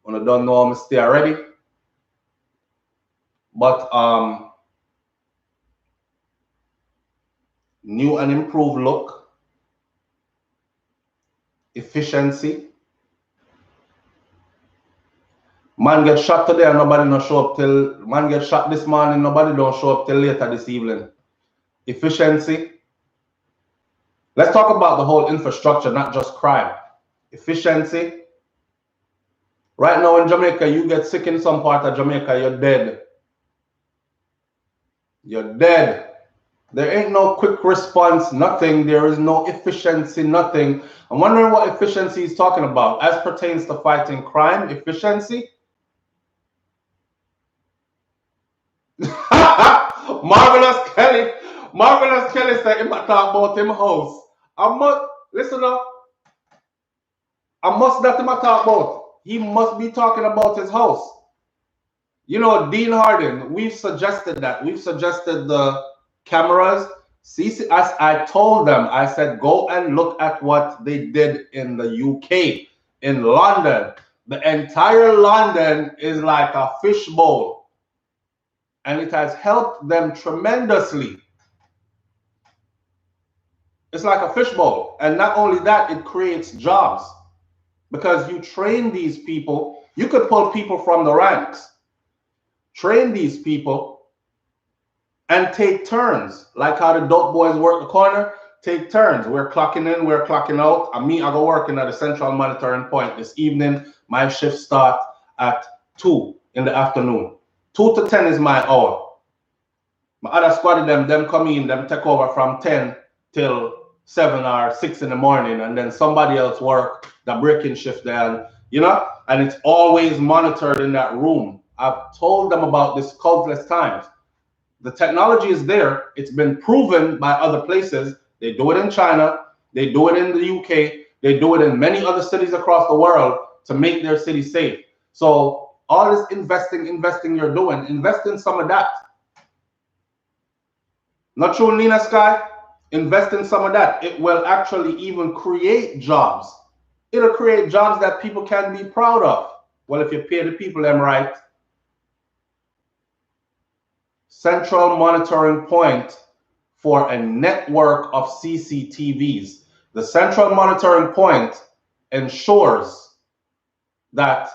when I don't know, I'm stay already. But new and improved look, efficiency. Man get shot today and nobody don't show up till, man get shot this morning, nobody don't show up till later this evening. Efficiency. Let's talk about the whole infrastructure, not just crime. Efficiency. Right now in Jamaica, you get sick in some part of Jamaica, you're dead. You're dead. There ain't no quick response, nothing. There is no efficiency, nothing. I'm wondering what efficiency is talking about as pertains to fighting crime. Efficiency. Marvelous Kelly said, "If I talk about him house, I must listen up. I must that him I talk about. He must be talking about his house. You know, Dean Harden. We've suggested that. We've suggested the cameras. See, as I told them, I said, go and look at what they did in the UK, in London. The entire London is like a fishbowl. And it has helped them tremendously. It's like a fishbowl. And not only that, it creates jobs. Because you train these people, you could pull people from the ranks, train these people, and take turns. Like how the dope boys work the corner, take turns. We're clocking in, we're clocking out. And me, I go working at the central monitoring point this evening. My shift starts at 2 in the afternoon. 2 to 10 is my hour. My other squad, them come in, them take over from 10 till 7 or 6 in the morning, and then somebody else work the breaking shift there, you know, and it's always monitored in that room. I've told them about this countless times. The technology is there. It's been proven by other places. They do it in China. They do it in the UK. They do it in many other cities across the world to make their city safe. So all this investing you're doing, invest in some of that. Not true, Nina Sky? Invest in some of that. It will actually even create jobs. It'll create jobs that people can be proud of. Well, if you pay the people them right. Central monitoring point for a network of CCTVs. The central monitoring point ensures that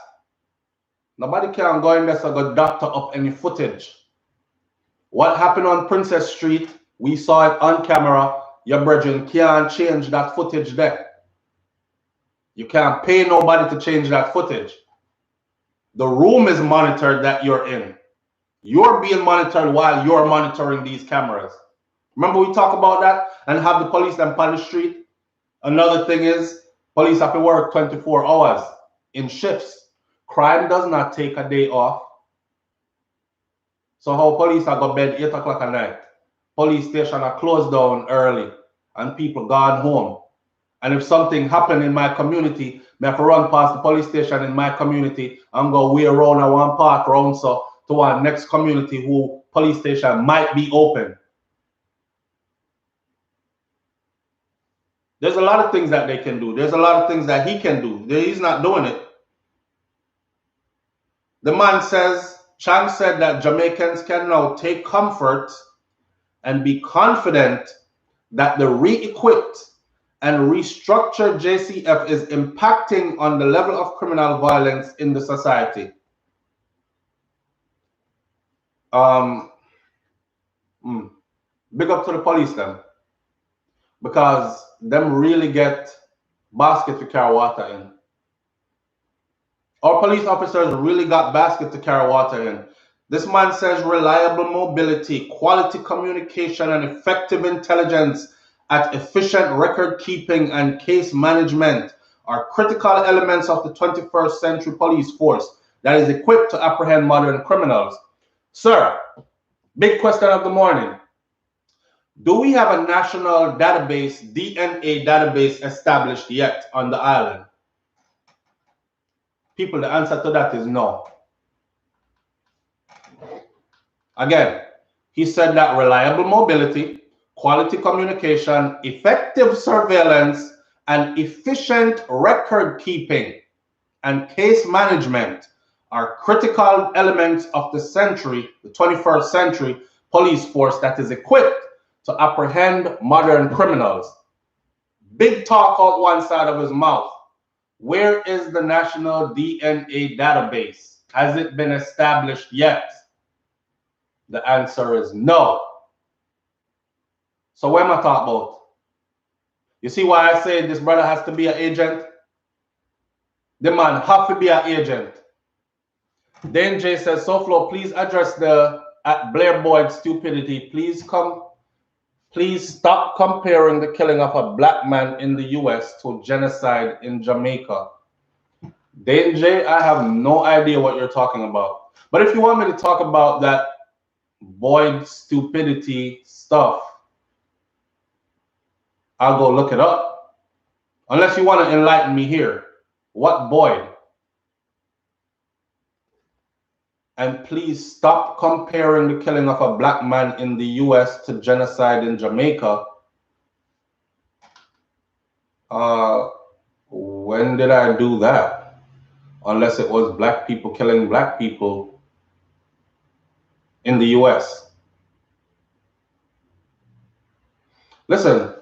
nobody can go in there and go doctor up any footage. What happened on Princess Street, we saw it on camera. Your brethren can't change that footage there. You can't pay nobody to change that footage. The room is monitored that you're in. You're being monitored while you're monitoring these cameras. Remember we talk about that and have the police them on the street? Another thing is police have to work 24 hours in shifts. Crime does not take a day off. So how police are go bed 8 o'clock at night? Police station are closed down early and people gone home. And if something happened in my community, I have to run past the police station in my community and go way around at one park around so to our next community who police station might be open. There's a lot of things that they can do. There's a lot of things that he can do. He's not doing it. The man says, Chang said that Jamaicans can now take comfort and be confident that the re-equipped and restructured JCF is impacting on the level of criminal violence in the society. Big up to the police then, because them really get basket to carry water in. Our police officers really got basket to carry water in. This man says reliable mobility, quality communication, and effective intelligence at efficient record keeping and case management are critical elements of the 21st century police force that is equipped to apprehend modern criminals. Sir, big question of the morning. Do we have a national database, DNA database established yet on the island? People, the answer to that is no. Again, he said that reliable mobility, quality communication, effective surveillance, and efficient record keeping and case management are critical elements of the 21st century police force that is equipped to apprehend modern criminals. Big talk out one side of his mouth. Where is the national DNA database? Has it been established yet? The answer is no. So what am I talking about? You see why I say this brother has to be an agent? The man have to be an agent. Then Jay says, SouFLo, please address the Blair Boyd stupidity. Please stop comparing the killing of a black man in the US to genocide in Jamaica. Then Jay, I have no idea what you're talking about. But if you want me to talk about that Boyd stupidity stuff, I'll go look it up. Unless you want to enlighten me here. What Boyd? And please stop comparing the killing of a black man in the US to genocide in Jamaica. When did I do that? Unless it was black people killing black people in the US. Listen,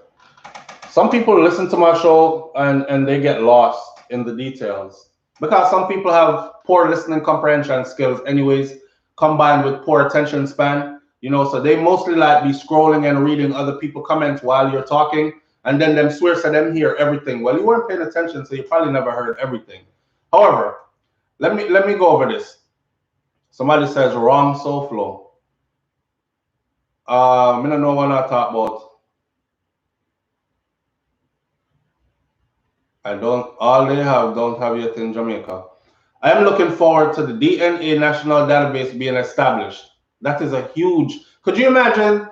some people listen to my show and they get lost in the details. Because some people have poor listening comprehension skills anyways, combined with poor attention span, you know, so they mostly like be scrolling and reading other people's comments while you're talking, and then them swear to them hear everything. Well, you weren't paying attention, so you probably never heard everything. However, let me go over this. Somebody says wrong SouFLo. I don't know what I talk about. All they have don't have yet in Jamaica. I am looking forward to the DNA national database being established. That is a huge, could you imagine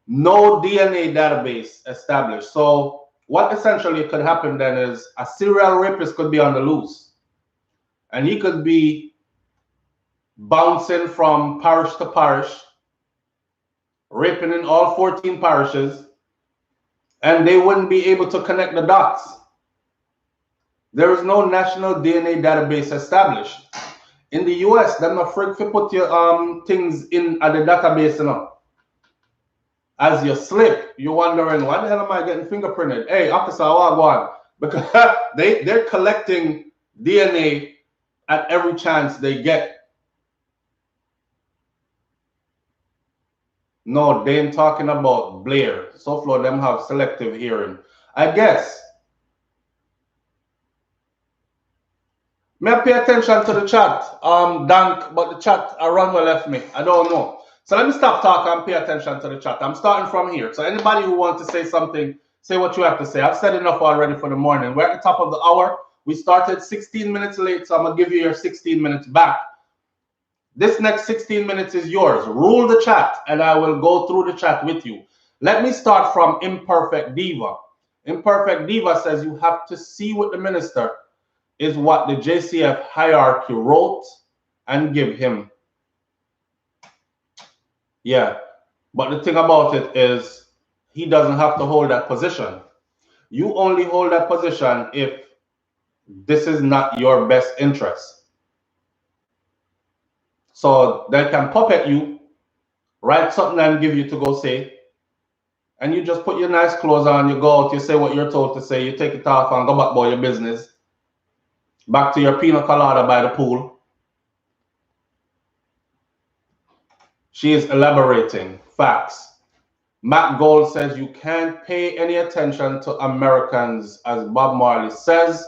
no DNA database established? So what essentially could happen then is a serial rapist could be on the loose, and he could be bouncing from parish to parish, raping in all 14 parishes, and they wouldn't be able to connect the dots. There is no national DNA database established. In the US, they're not afraid to put your things in at the database, you know. As you slip, you're wondering, why the hell am I getting fingerprinted? Hey, officer, I want because they're collecting DNA at every chance they get. No, they ain't talking about Blair. SouFLo, them have selective hearing. I guess. May I pay attention to the chat, Dank, but the chat, Runwell left me. I don't know. So let me stop talking and pay attention to the chat. I'm starting from here. So anybody who wants to say something, say what you have to say. I've said enough already for the morning. We're at the top of the hour. We started 16 minutes late, so I'm going to give you your 16 minutes back. This next 16 minutes is yours. Rule the chat, and I will go through the chat with you. Let me start from Imperfect Diva. Imperfect Diva says you have to see what the minister is what the JCF hierarchy wrote and give him. Yeah, but the thing about it is he doesn't have to hold that position. You only hold that position if this is not your best interest. So they can puppet you, write something and give you to go say, and you just put your nice clothes on, you go out, you say what you're told to say, you take it off and go back about your business. Back to your pina colada by the pool. She is elaborating facts. Matt Gold says you can't pay any attention to Americans, as Bob Marley says.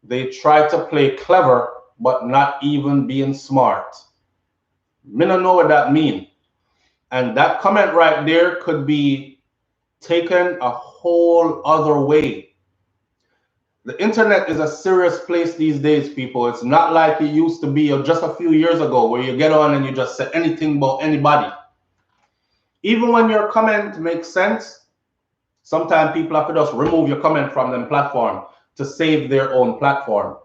They try to play clever, but not even being smart. Me don't know what that means. And that comment right there could be taken a whole other way. The internet is a serious place these days, people. It's not like it used to be just a few years ago where you get on and you just say anything about anybody. Even when your comment makes sense, sometimes people have to just remove your comment from them platform to save their own platform.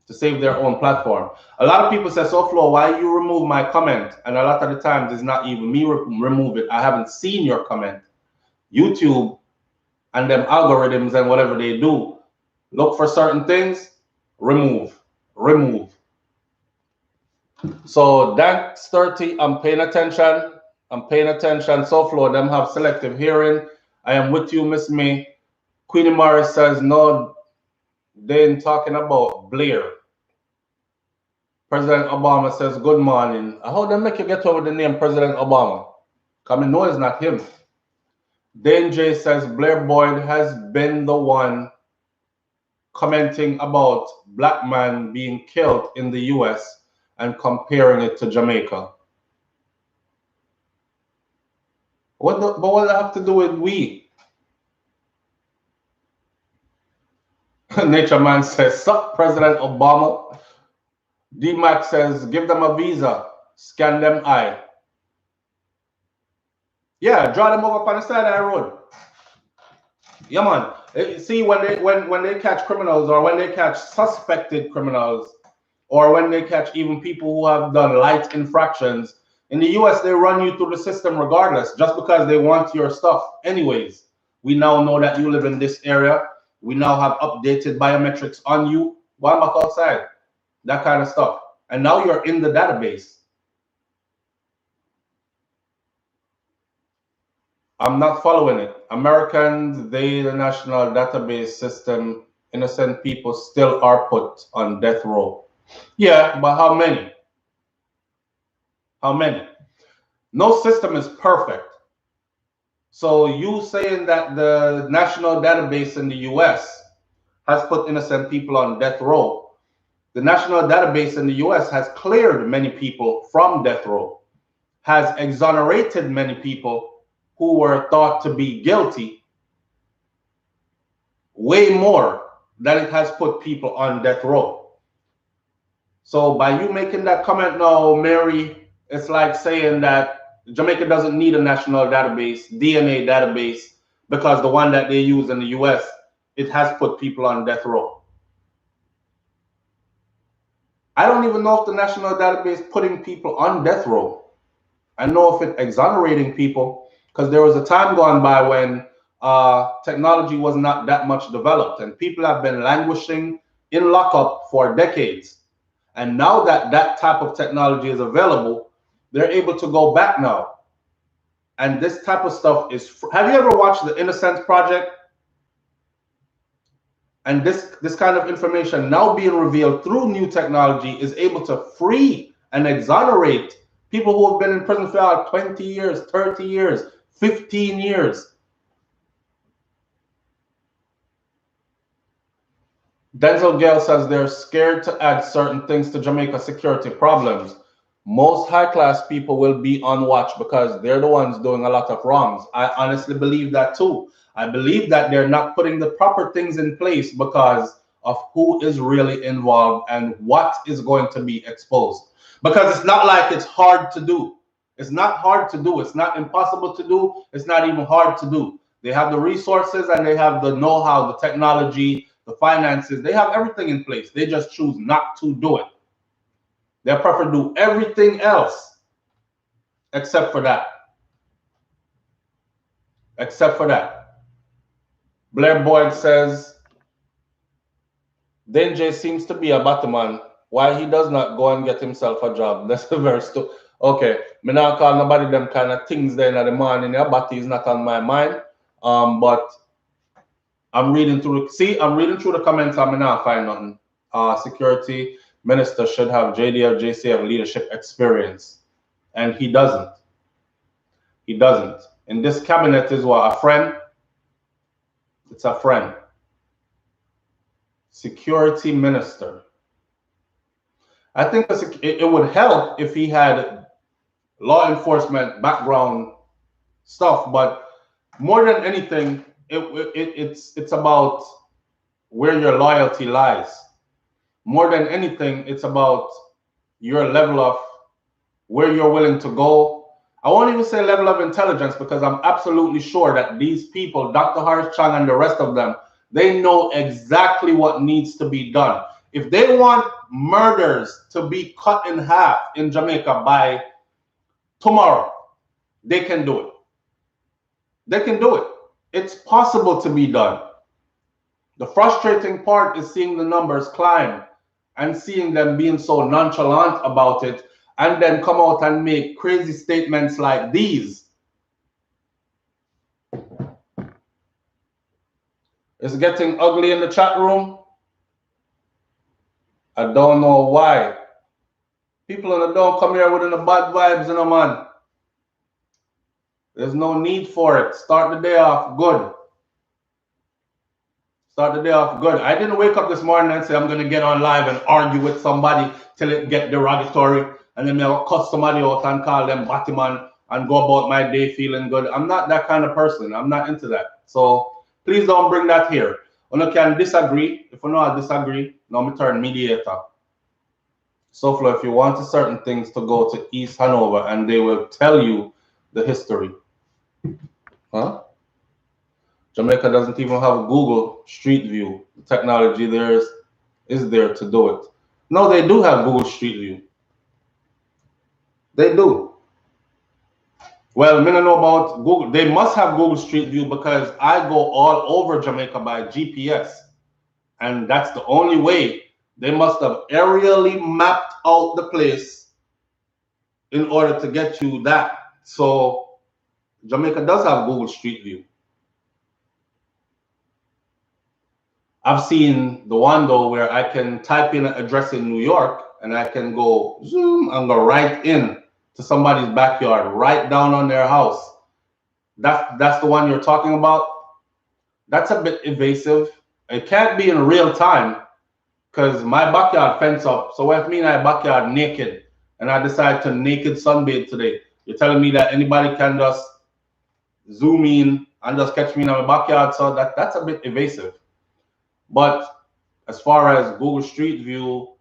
To save their own platform. A lot of people say, SouFLo, why you remove my comment? And a lot of the times it's not even me remove it. I haven't seen your comment. YouTube and them algorithms and whatever they do, look for certain things, remove. So that's 30. I'm paying attention. SouFLo, them have selective hearing. I am with you, Miss May. Queenie Morris says, no, they ain't talking about Blair. President Obama says, good morning. How they make you get over the name President Obama? Because I know it's not him. Dane J says, Blair Boyd has been the one commenting about black man being killed in the US and comparing it to Jamaica. But what does that have to do with we? Nature Man says, suck President Obama. D-Mac says, give them a visa, scan them eye. Yeah, draw them over on the side of the road. Yeah, man. See, when they catch criminals or when they catch suspected criminals or when they catch even people who have done light infractions, in the US, they run you through the system regardless, just because they want your stuff. Anyways, we now know that you live in this area. We now have updated biometrics on you. Why back outside? That kind of stuff. And now you're in the database. I'm not following it. Americans, the national database system, innocent people still are put on death row. Yeah, but how many? How many? No system is perfect. So you saying that the national database in the US has put innocent people on death row. The national database in the US has cleared many people from death row, has exonerated many people who were thought to be guilty, way more than it has put people on death row. So by you making that comment now, Mary, it's like saying that Jamaica doesn't need a national database, DNA database, because the one that they use in the US, it has put people on death row. I don't even know if the national database putting people on death row. I know if it exonerating people, because there was a time gone by when technology was not that much developed, and people have been languishing in lockup for decades. And now that that type of technology is available, they're able to go back now. And this type of stuff is. Have you ever watched the Innocence Project? And this kind of information now being revealed through new technology is able to free and exonerate people who have been in prison for 20 years, 30 years, 15 years. Denzel Gale says they're scared to add certain things to Jamaica's security problems. Most high-class people will be on watch because they're the ones doing a lot of wrongs. I honestly believe that too. I believe that they're not putting the proper things in place because of who is really involved and what is going to be exposed. Because it's not like it's hard to do. It's not hard to do. It's not impossible to do. It's not even hard to do. They have the resources and they have the know-how, the technology, the finances. They have everything in place. They just choose not to do it. They prefer to do everything else except for that. Except for that. Blair Boyd says, Denjay seems to be a Batman. Why he does not go and get himself a job? That's the verse too. Okay, me not call nobody them kind of things there in the morning. Yeah, Batty is not on my mind. But I'm reading through. See, I'm reading through the comments. I'm not find nothing. Security minister should have JDF, JCF leadership experience, and he doesn't. He doesn't. In this cabinet is what, a friend? It's a friend. Security minister. I think it would help if he had law enforcement background stuff, but more than anything, it's about where your loyalty lies. More than anything, it's about your level of where you're willing to go. I won't even say level of intelligence, because I'm absolutely sure that these people, Dr. Harsh Chang and the rest of them, they know exactly what needs to be done. If they want murders to be cut in half in Jamaica by tomorrow, they can do it. They can do it. It's possible to be done. The frustrating part is seeing the numbers climb and seeing them being so nonchalant about it, and then come out and make crazy statements like these. It's getting ugly in the chat room. I don't know why. People in the don't come here with the bad vibes, you know, man. There's no need for it. Start the day off good. Start the day off good. I didn't wake up this morning and say I'm going to get on live and argue with somebody till it get derogatory, and then I'll cut somebody out and call them Batman and go about my day feeling good. I'm not that kind of person. I'm not into that. So please don't bring that here. You can disagree. If you know I disagree, now me turn mediator. SouFLo, if you want certain things to go to East Hanover and they will tell you the history. Huh? Jamaica doesn't even have Google Street View. The technology there is there to do it. No, they do have Google Street View. They do. Well, I don't know about Google. They must have Google Street View because I go all over Jamaica by GPS. And that's the only way. They must have aerially mapped out the place in order to get you that. So Jamaica does have Google Street View. I've seen the one though where I can type in an address in New York and I can go zoom and go right in to somebody's backyard, right down on their house. That's the one you're talking about. That's a bit evasive. It can't be in real time because my backyard fence up. So if me and I backyard naked and I decide to naked sunbathe today, you're telling me that anybody can just zoom in and just catch me in my backyard? So that's a bit evasive. But as far as Google Street View,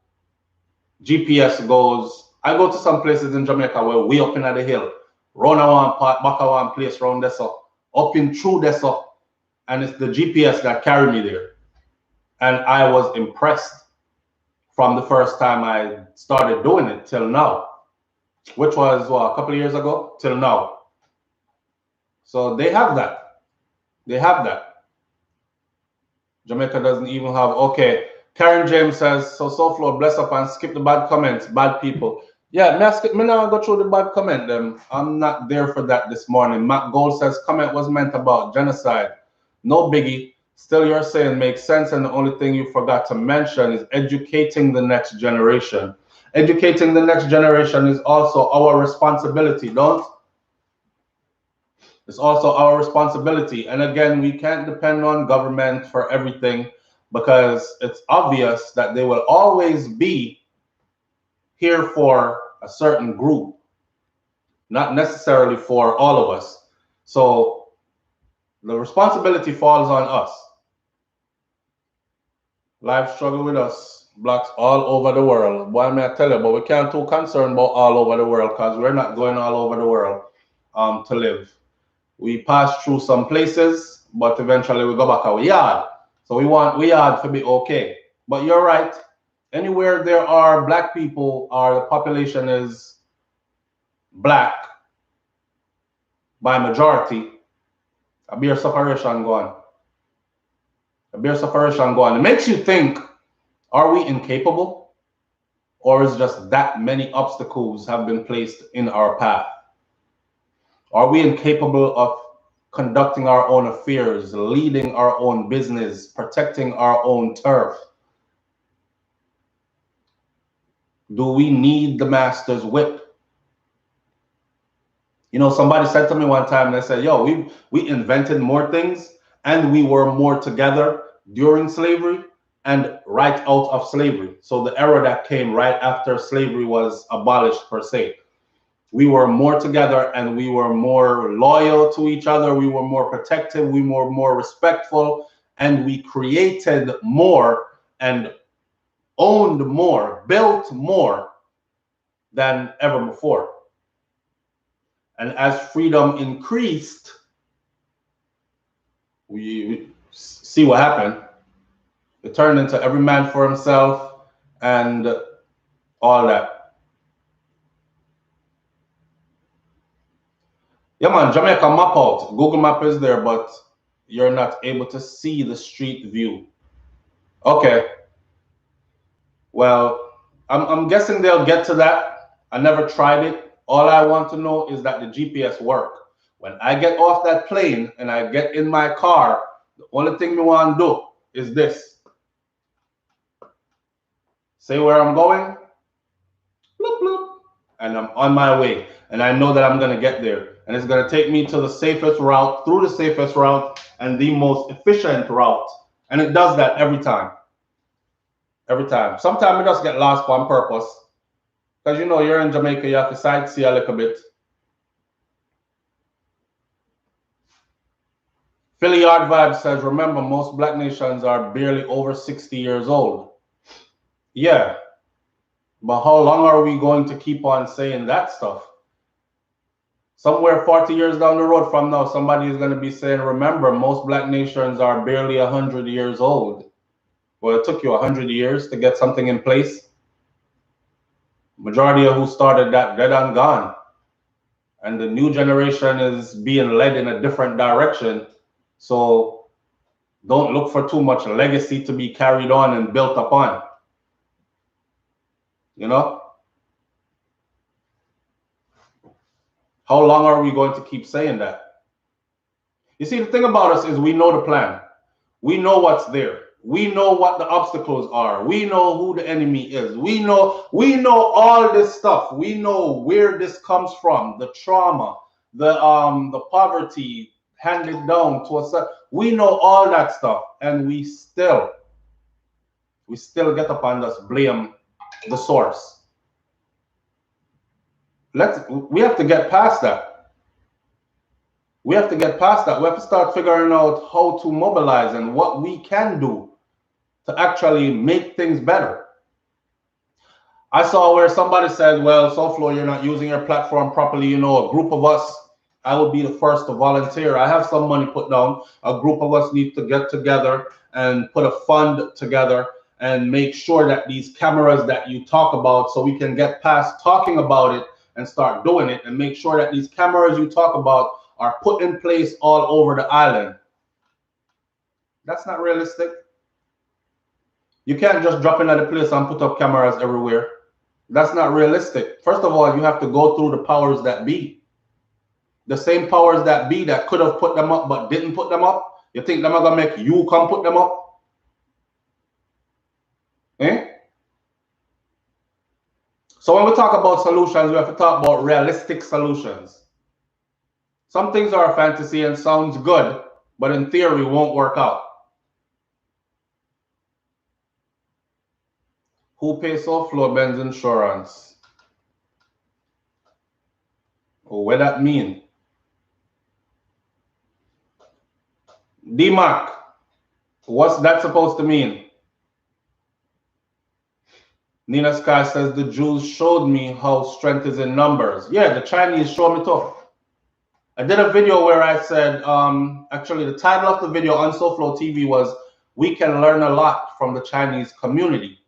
GPS goes, I go to some places in Jamaica where way up in the hill, run a one part, back a one place round there, so up in through there, so, and it's the GPS that carried me there. And I was impressed from the first time I started doing it till now, which was what, a couple of years ago till now. So they have that. They have that. Jamaica doesn't even have, okay. Karen James says, so SouFLo, bless up and skip the bad comments, bad people. Yeah, me now go through the bad comment them. I'm not there for that this morning. Matt Gold says, comment was meant about genocide. No biggie. Still you're saying makes sense, and the only thing you forgot to mention is educating the next generation. Educating the next generation is also our responsibility, don't? It's also our responsibility. And again, we can't depend on government for everything, because it's obvious that they will always be here for a certain group, not necessarily for all of us. So the responsibility falls on us. Life struggle with us, blacks all over the world. Boy, may I tell you, but we can't too concerned about all over the world, because we're not going all over the world to live. We pass through some places, but eventually we go back our yard. So we want we yard to be okay. But you're right. Anywhere there are black people, or the population is black by majority, a beer separation going. A beer separation going. It makes you think, are we incapable? Or is just that many obstacles have been placed in our path? Are we incapable of conducting our own affairs, leading our own business, protecting our own turf? Do we need the master's whip? You know, somebody said to me one time, they said, yo, we invented more things and we were more together during slavery and right out of slavery. So the era that came right after slavery was abolished per se. We were more together and we were more loyal to each other. We were more protective. We were more respectful, and we created more and owned more, built more than ever before. And as freedom increased, we see what happened. It turned into every man for himself and all that. Yeah, man, Jamaica map out. Google Map is there, but you're not able to see the street view. Okay. Well, I'm guessing they'll get to that. I never tried it. All I want to know is that the GPS work. When I get off that plane and I get in my car, the only thing we want to do is this. Say where I'm going, bloop, bloop, and I'm on my way. And I know that I'm going to get there. And it's going to take me to the safest route, through the safest route, and the most efficient route. And it does that every time. Every time. Sometimes we just get lost on purpose. Because you know, you're in Jamaica, you have to sightsee a little bit. Philly Yard Vibe says, remember, most black nations are barely over 60 years old. Yeah. But how long are we going to keep on saying that stuff? Somewhere 40 years down the road from now, somebody is going to be saying, remember, most black nations are barely 100 years old. Well, it took you 100 years to get something in place. Majority of who started that dead and gone. And the new generation is being led in a different direction. So don't look for too much legacy to be carried on and built upon. You know? How long are we going to keep saying that? You see, the thing about us is we know the plan. We know what's there. We know what the obstacles are. We know who the enemy is. We know all this stuff. We know where this comes from, the trauma, the poverty handed down to us. We know all that stuff, and we still get upon us blame the source. We have to get past that. We have to get past that. We have to start figuring out how to mobilize and what we can do to actually make things better. I saw where somebody said, well, SouFLo, you're not using your platform properly. You know, a group of us, I would be the first to volunteer. I have some money put down. A group of us need to get together and put a fund together and make sure that these cameras that you talk about, so we can get past talking about it and start doing it, and make sure that these cameras you talk about are put in place all over the island. That's not realistic. You can't just drop in at the place and put up cameras everywhere. That's not realistic. First of all, you have to go through the powers that be. The same powers that be that could have put them up but didn't put them up. You think them are going to make you come put them up? Eh? So when we talk about solutions, we have to talk about realistic solutions. Some things are a fantasy and sounds good, but in theory won't work out. Who pays SouFLo Ben's insurance? What that mean? D-Mac, what's that supposed to mean? Nina Sky says the Jews showed me how strength is in numbers. Yeah, the Chinese showed me too. I did a video where I said, actually the title of the video on SouFLoTV was, we can learn a lot from the Chinese community.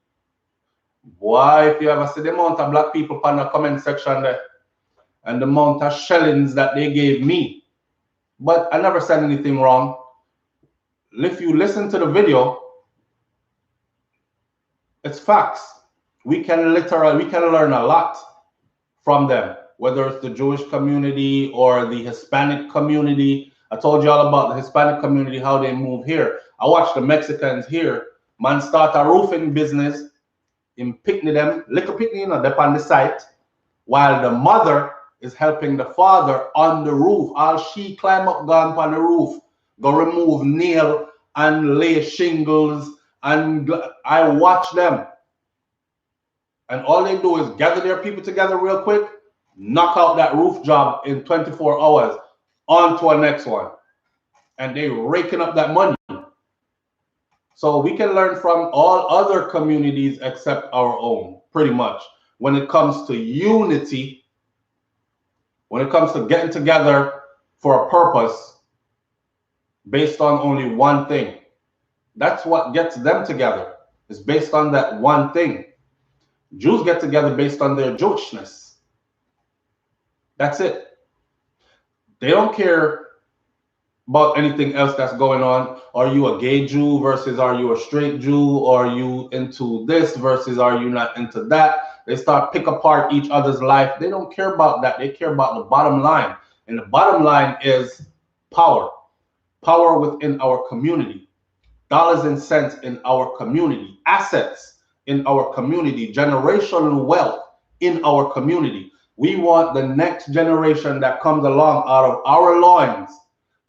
Why, if you ever see the amount of black people on the comment section there, and the amount of shellings that they gave me. But I never said anything wrong. If you listen to the video, it's facts. We can learn a lot from them, whether it's the Jewish community or the Hispanic community. I told you all about the Hispanic community, how they move here. I watched the Mexicans here. Man start a roofing business in picnic them, little picnic, you know, they're on the site, while the mother is helping the father on the roof. All she climb up, gone on the roof, go remove nail and lay shingles, and I watch them. And all they do is gather their people together real quick, knock out that roof job in 24 hours, on to a next one. And they raking up that money. So we can learn from all other communities except our own, pretty much. When it comes to unity, when it comes to getting together for a purpose based on only one thing. That's what gets them together. It's based on that one thing. Jews get together based on their Jewishness. That's it. They don't care about anything else that's going on. Are you a gay Jew versus are you a straight Jew? Are you into this versus are you not into that? They start pick apart each other's life. They don't care about that. They care about the bottom line. And the bottom line is power. Power within our community. Dollars and cents in our community. Assets in our community. Generational wealth in our community. We want the next generation that comes along out of our loins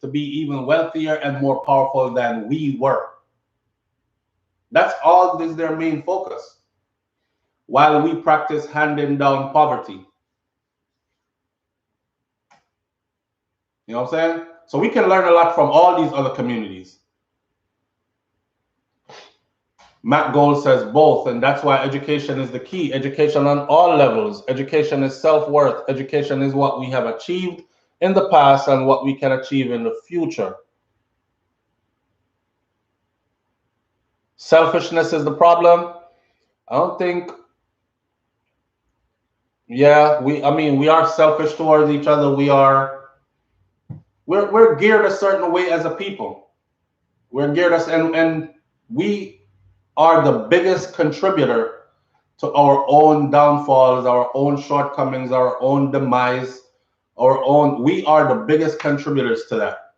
to be even wealthier and more powerful than we were. That's all this their main focus. While we practice handing down poverty. You know what I'm saying? So we can learn a lot from all these other communities. Matt Gold says both, and that's why education is the key. Education on all levels. Education is self-worth. Education is what we have achieved in the past and what we can achieve in the future. Selfishness is the problem. I don't think, yeah, we are selfish towards each other. We're geared a certain way as a people. We're geared us, and we are the biggest contributor to our own downfalls, our own shortcomings, our own demise, we are the biggest contributors to that.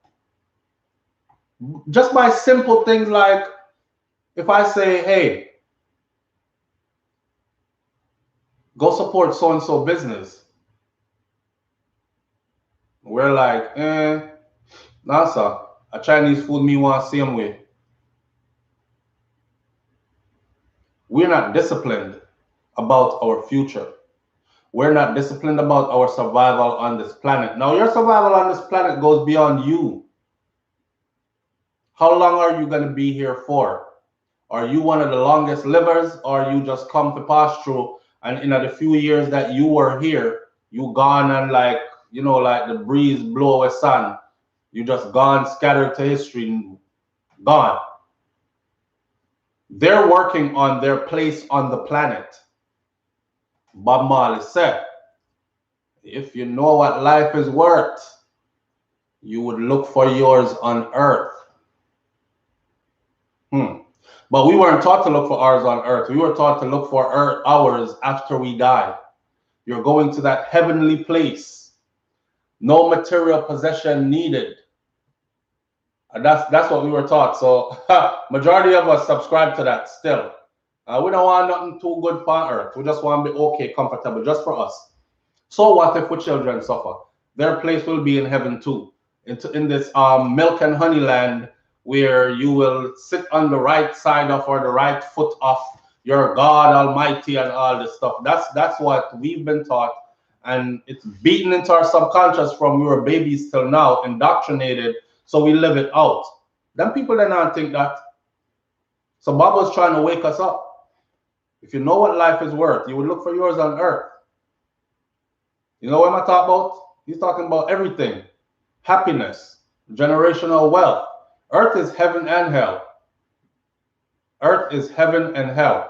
Just by simple things like, if I say, hey, go support so-and-so business. We're like, nah, sir, a Chinese food me want same way. We're not disciplined about our future. We're not disciplined about our survival on this planet. Now, your survival on this planet goes beyond you. How long are you going to be here for? Are you one of the longest livers, or you just come to pass through And in the few years that you were here, you gone and like, you know, like the breeze blow a sun. You just gone, scattered to history, gone. They're working on their place on the planet. Bob Marley said, if you know what life is worth, you would look for yours on earth. But we weren't taught to look for ours on earth. We were taught to look for ours after we die. You're going to that heavenly place. No material possession needed. That's what we were taught. So majority of us subscribe to that still. We don't want nothing too good for earth. We just want to be okay, comfortable, just for us. So what if our children suffer? Their place will be in heaven too. In this milk and honey land, where you will sit on the right side of or the right foot of your God Almighty and all this stuff. That's what we've been taught, and it's beaten into our subconscious from we were babies till now, indoctrinated, so we live it out. Then people then not think that. So Bob was trying to wake us up. If you know what life is worth, you would look for yours on earth. You know what I'm talking about? He's talking about everything. Happiness, generational wealth. Earth is heaven and hell. Earth is heaven and hell.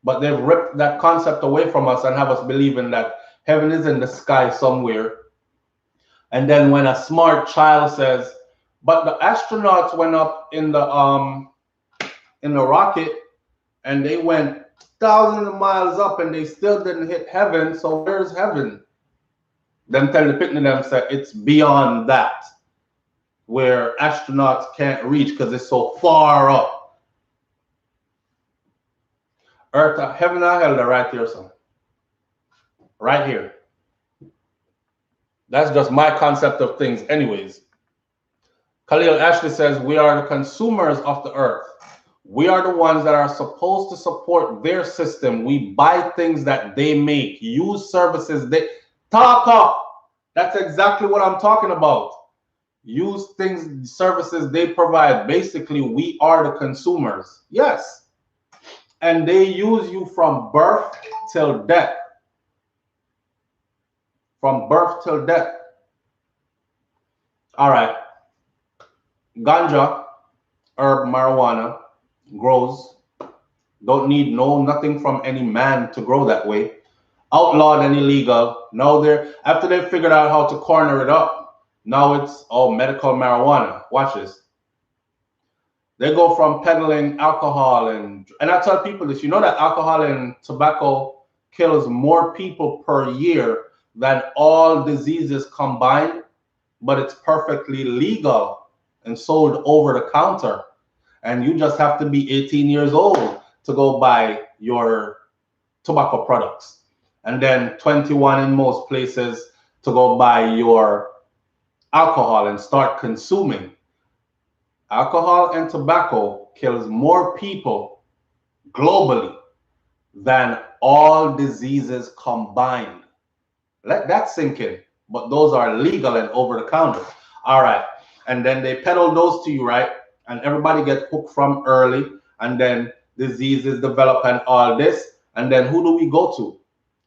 But they've ripped that concept away from us and have us believing that heaven is in the sky somewhere. And then when a smart child says, but the astronauts went up in the rocket and they went thousands of miles up and they still didn't hit heaven, so where's heaven? Then tell the picnic them say it's beyond that, where astronauts can't reach because it's so far up. Earth, heaven and hell, they're right here, son. Right here. That's just my concept of things anyways. Khalil Ashley says, we are the consumers of the earth. We are the ones that are supposed to support their system. We buy things that they make, use services they talk up. That's exactly what I'm talking about. Use things, services they provide. Basically, we are the consumers. Yes. And they use you from birth till death. From birth till death. All right. Ganja, herb, marijuana, grows. Don't need nothing from any man to grow that way. Outlawed and illegal. Now after they figured out how to corner it up, now it's all medical marijuana. Watch this. They go from peddling alcohol and I tell people this, you know that alcohol and tobacco kills more people per year than all diseases combined, but it's perfectly legal and sold over the counter. And you just have to be 18 years old to go buy your tobacco products. And then 21 in most places to go buy your alcohol and start consuming. Alcohol and tobacco kills more people globally than all diseases combined. Let that sink in. But those are legal and over the counter. All right. And then they peddle those to you, right? And everybody gets hooked from early. And then diseases develop and all this. And then who do we go to?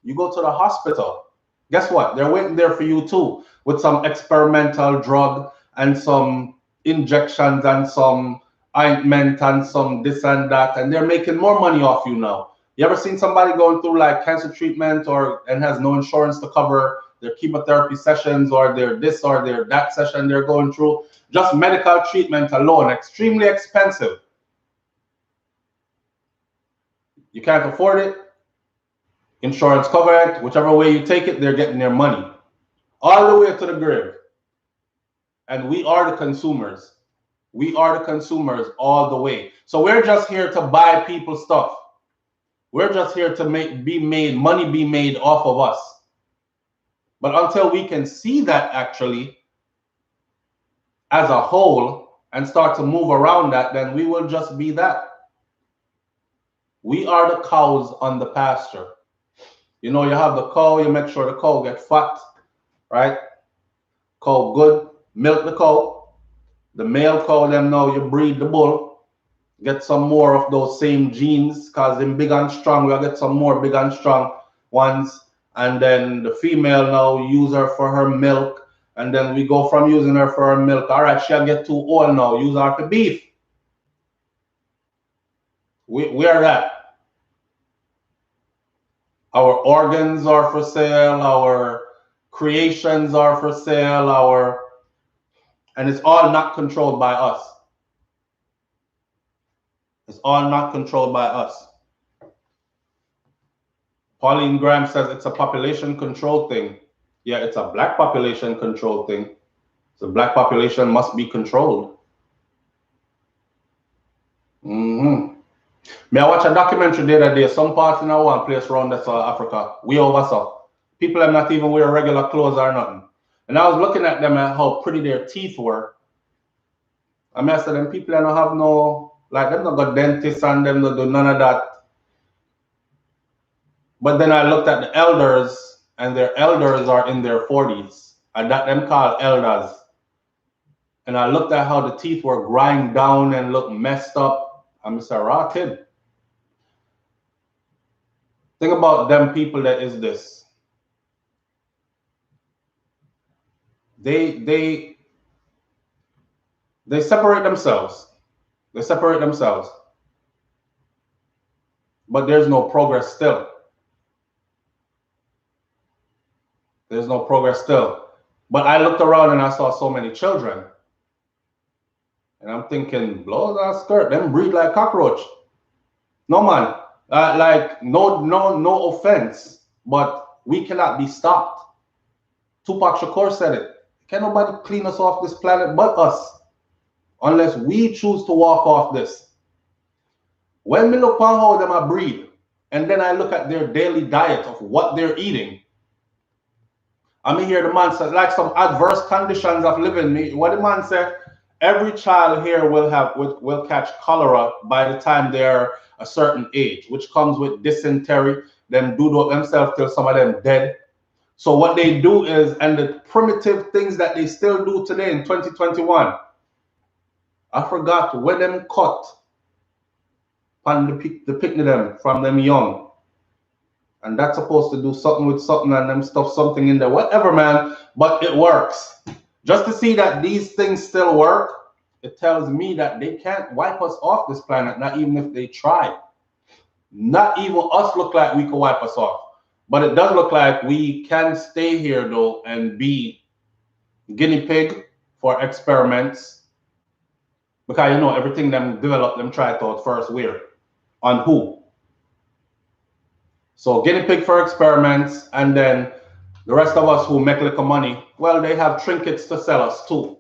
You go to the hospital. Guess what? They're waiting there for you too, with some experimental drug and some injections and some ointment and some this and that. And they're making more money off you now. You ever seen somebody going through like cancer treatment and has no insurance to cover their chemotherapy sessions or their this or their that session they're going through? Just medical treatment alone, extremely expensive. You can't afford it. Insurance cover it. Whichever way you take it, they're getting their money. All the way to the grave. And we are the consumers. We are the consumers all the way. So we're just here to buy people stuff. We're just here to money be made off of us. But until we can see that actually as a whole and start to move around that, then we will just be that. We are the cows on the pasture. You know, you have the cow, you make sure the cow get fat, right? Cow good, milk the cow. The male cow, them now you breed the bull. Get some more of those same genes, because them big and strong, we'll get some more big and strong. ones, and then the female now use her for her milk, and then we go from using her for her milk. All right, she'll get too old now. Use her for beef. We are that. Our organs are for sale. Our creations are for sale. And it's all not controlled by us. It's all not controlled by us. Pauline Graham says it's a population control thing. Yeah, it's a black population control thing. The black population must be controlled. Me, I watch a documentary the other day. Some parts in one place around that South Africa, we oversaw. People are not even wear regular clothes or nothing. And I was looking at them and how pretty their teeth were. I mean, I said, them people don't have no, like, them not got dentists and them don't do none of that. But then I looked at the elders, and their elders are in their 40s. I got them called elders. And I looked at how the teeth were grind down and look messed up. I'm just a raw kid. Think about them people that is this. They separate themselves. They separate themselves. But there's no progress still. There's no progress still. But I looked around and I saw so many children. And I'm thinking, blow that skirt, them breed like cockroach. No, man. Like, no offense, but we cannot be stopped. Tupac Shakur said it. Can nobody clean us off this planet but us, unless we choose to walk off this. When we look on how them a breed, and then I look at their daily diet of what they're eating, I mean, hear the man say, like some adverse conditions of living. What the man said, every child here will catch cholera by the time they're a certain age, which comes with dysentery. Them do themselves till some of them dead. So what they do is, and the primitive things that they still do today in 2021, I forgot where them cut and the picnic them from them young. And that's supposed to do something with something and them stuff something in there, whatever, man, but it works. Just to see that these things still work, it tells me that they can't wipe us off this planet, not even if they try. Not even us look like we can wipe us off. But it does look like we can stay here, though, and be guinea pig for experiments. Because, you know, everything them develop, them try it out first. Where? On who? So guinea pig for experiments, and then the rest of us who make little money, well, they have trinkets to sell us too.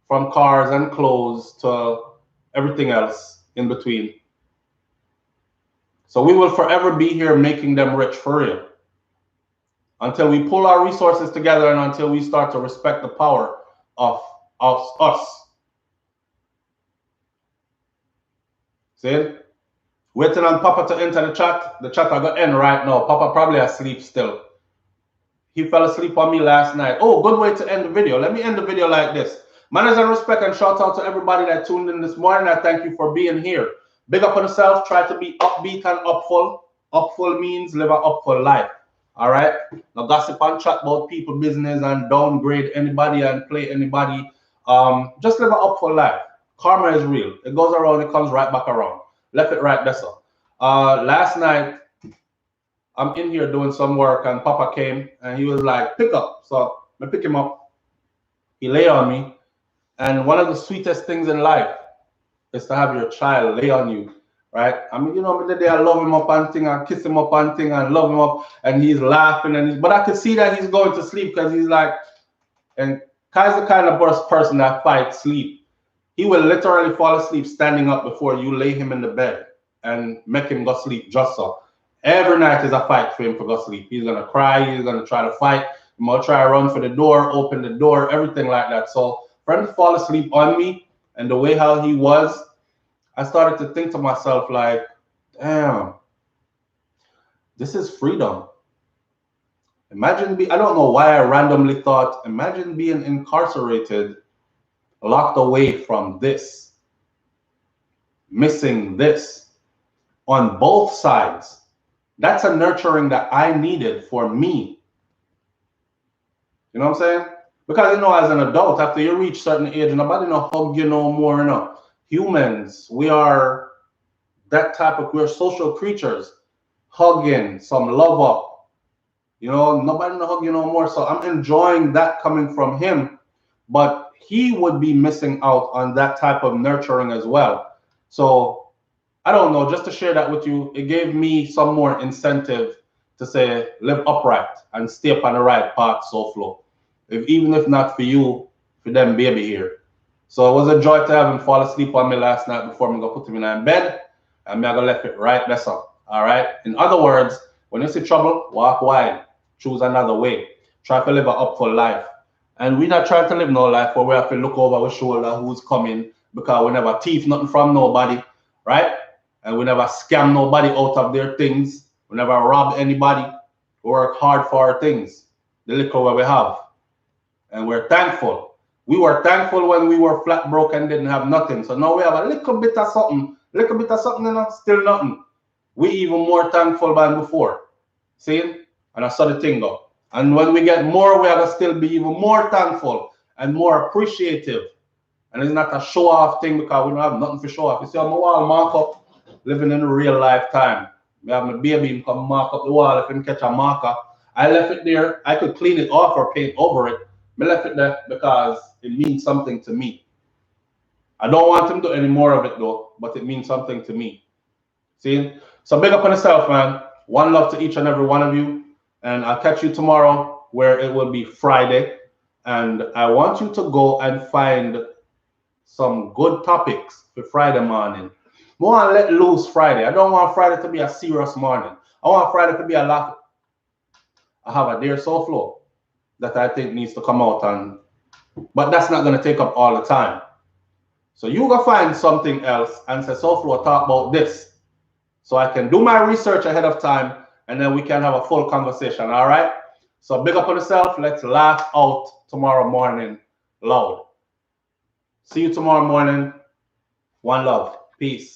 From cars and clothes to everything else in between. So we will forever be here making them rich for real. Until we pull our resources together and until we start to respect the power of us. See? Waiting on Papa to enter the chat. The chat I got end right now. Papa probably asleep still. He fell asleep on me last night. Oh, good way to end the video. Let me end the video like this. Manners and respect, and shout out to everybody that tuned in this morning. I thank you for being here. Big up on yourself. Try to be upbeat and upful. Upful means live an upful life. All right? Now gossip and chat about people business and downgrade anybody and play anybody. Just live an upful life. Karma is real. It goes around, it comes right back around. Left it right, that's all. Last night, I'm in here doing some work and Papa came and he was like, pick up. So I pick him up. He lay on me. And one of the sweetest things in life is to have your child lay on you, right? I mean, you know, the day I love him up and thing, I kiss him up and thing and love him up and he's laughing. But I could see that he's going to sleep because he's like, and Kai's the kind of person that fights sleep. He will literally fall asleep standing up before you lay him in the bed and make him go sleep just so. Every night is a fight for him to go sleep. He's going to cry. He's going to try to fight. He might try to run for the door, open the door, everything like that. So for him to fall asleep on me and the way how he was, I started to think to myself like, damn, this is freedom. Imagine I don't know why I randomly thought, imagine being incarcerated, locked away from this, missing this on both sides, That's a nurturing that I needed for me. You know what I'm saying? Because, you know, as an adult, after you reach certain age, nobody no hug you no more. No. Humans, we are that type of, we're social creatures. Hugging, some love up. You know, nobody no hug you no more. So I'm enjoying that coming from him. But he would be missing out on that type of nurturing as well. So I don't know, just to share that with you, it gave me some more incentive to say, live upright and stay up on the right path, SouFlo. Even if not for you, for them baby here. So it was a joy to have him fall asleep on me last night before me go put him in bed, and me I go left it right that's up. All right. In other words, when you see trouble, walk wide, choose another way, try to live an upful life. And we not trying to live no life where we have to look over our shoulder who's coming, because we never thief nothing from nobody, right? And we never scam nobody out of their things. We never rob anybody. We work hard for our things, the little what we have. And we're thankful. We were thankful when we were flat broke and didn't have nothing. So now we have a little bit of something, you know, still nothing. We even more thankful than before. See? And I saw the thing go. And when we get more, we have to still be even more thankful and more appreciative. And it's not a show off thing because we don't have nothing for show off. You see, on my wall mark up, living in a real lifetime. We have my baby come mark up the wall if I catch a marker. I left it there. I could clean it off or paint over it. I left it there because it means something to me. I don't want him to do any more of it though, but it means something to me. See? So big up on yourself, man. One love to each and every one of you. And I'll catch you tomorrow where it will be Friday. And I want you to go and find some good topics for Friday morning. I want to let loose Friday. I don't want Friday to be a serious morning. I want Friday to be a laugh. I have a dear SouFlo that I think needs to come out, but that's not going to take up all the time. So you go find something else and say, SouFlo, talk about this. So I can do my research ahead of time and then we can have a full conversation. All right? So big up on yourself. Let's laugh out tomorrow morning loud. See you tomorrow morning. One love. Peace.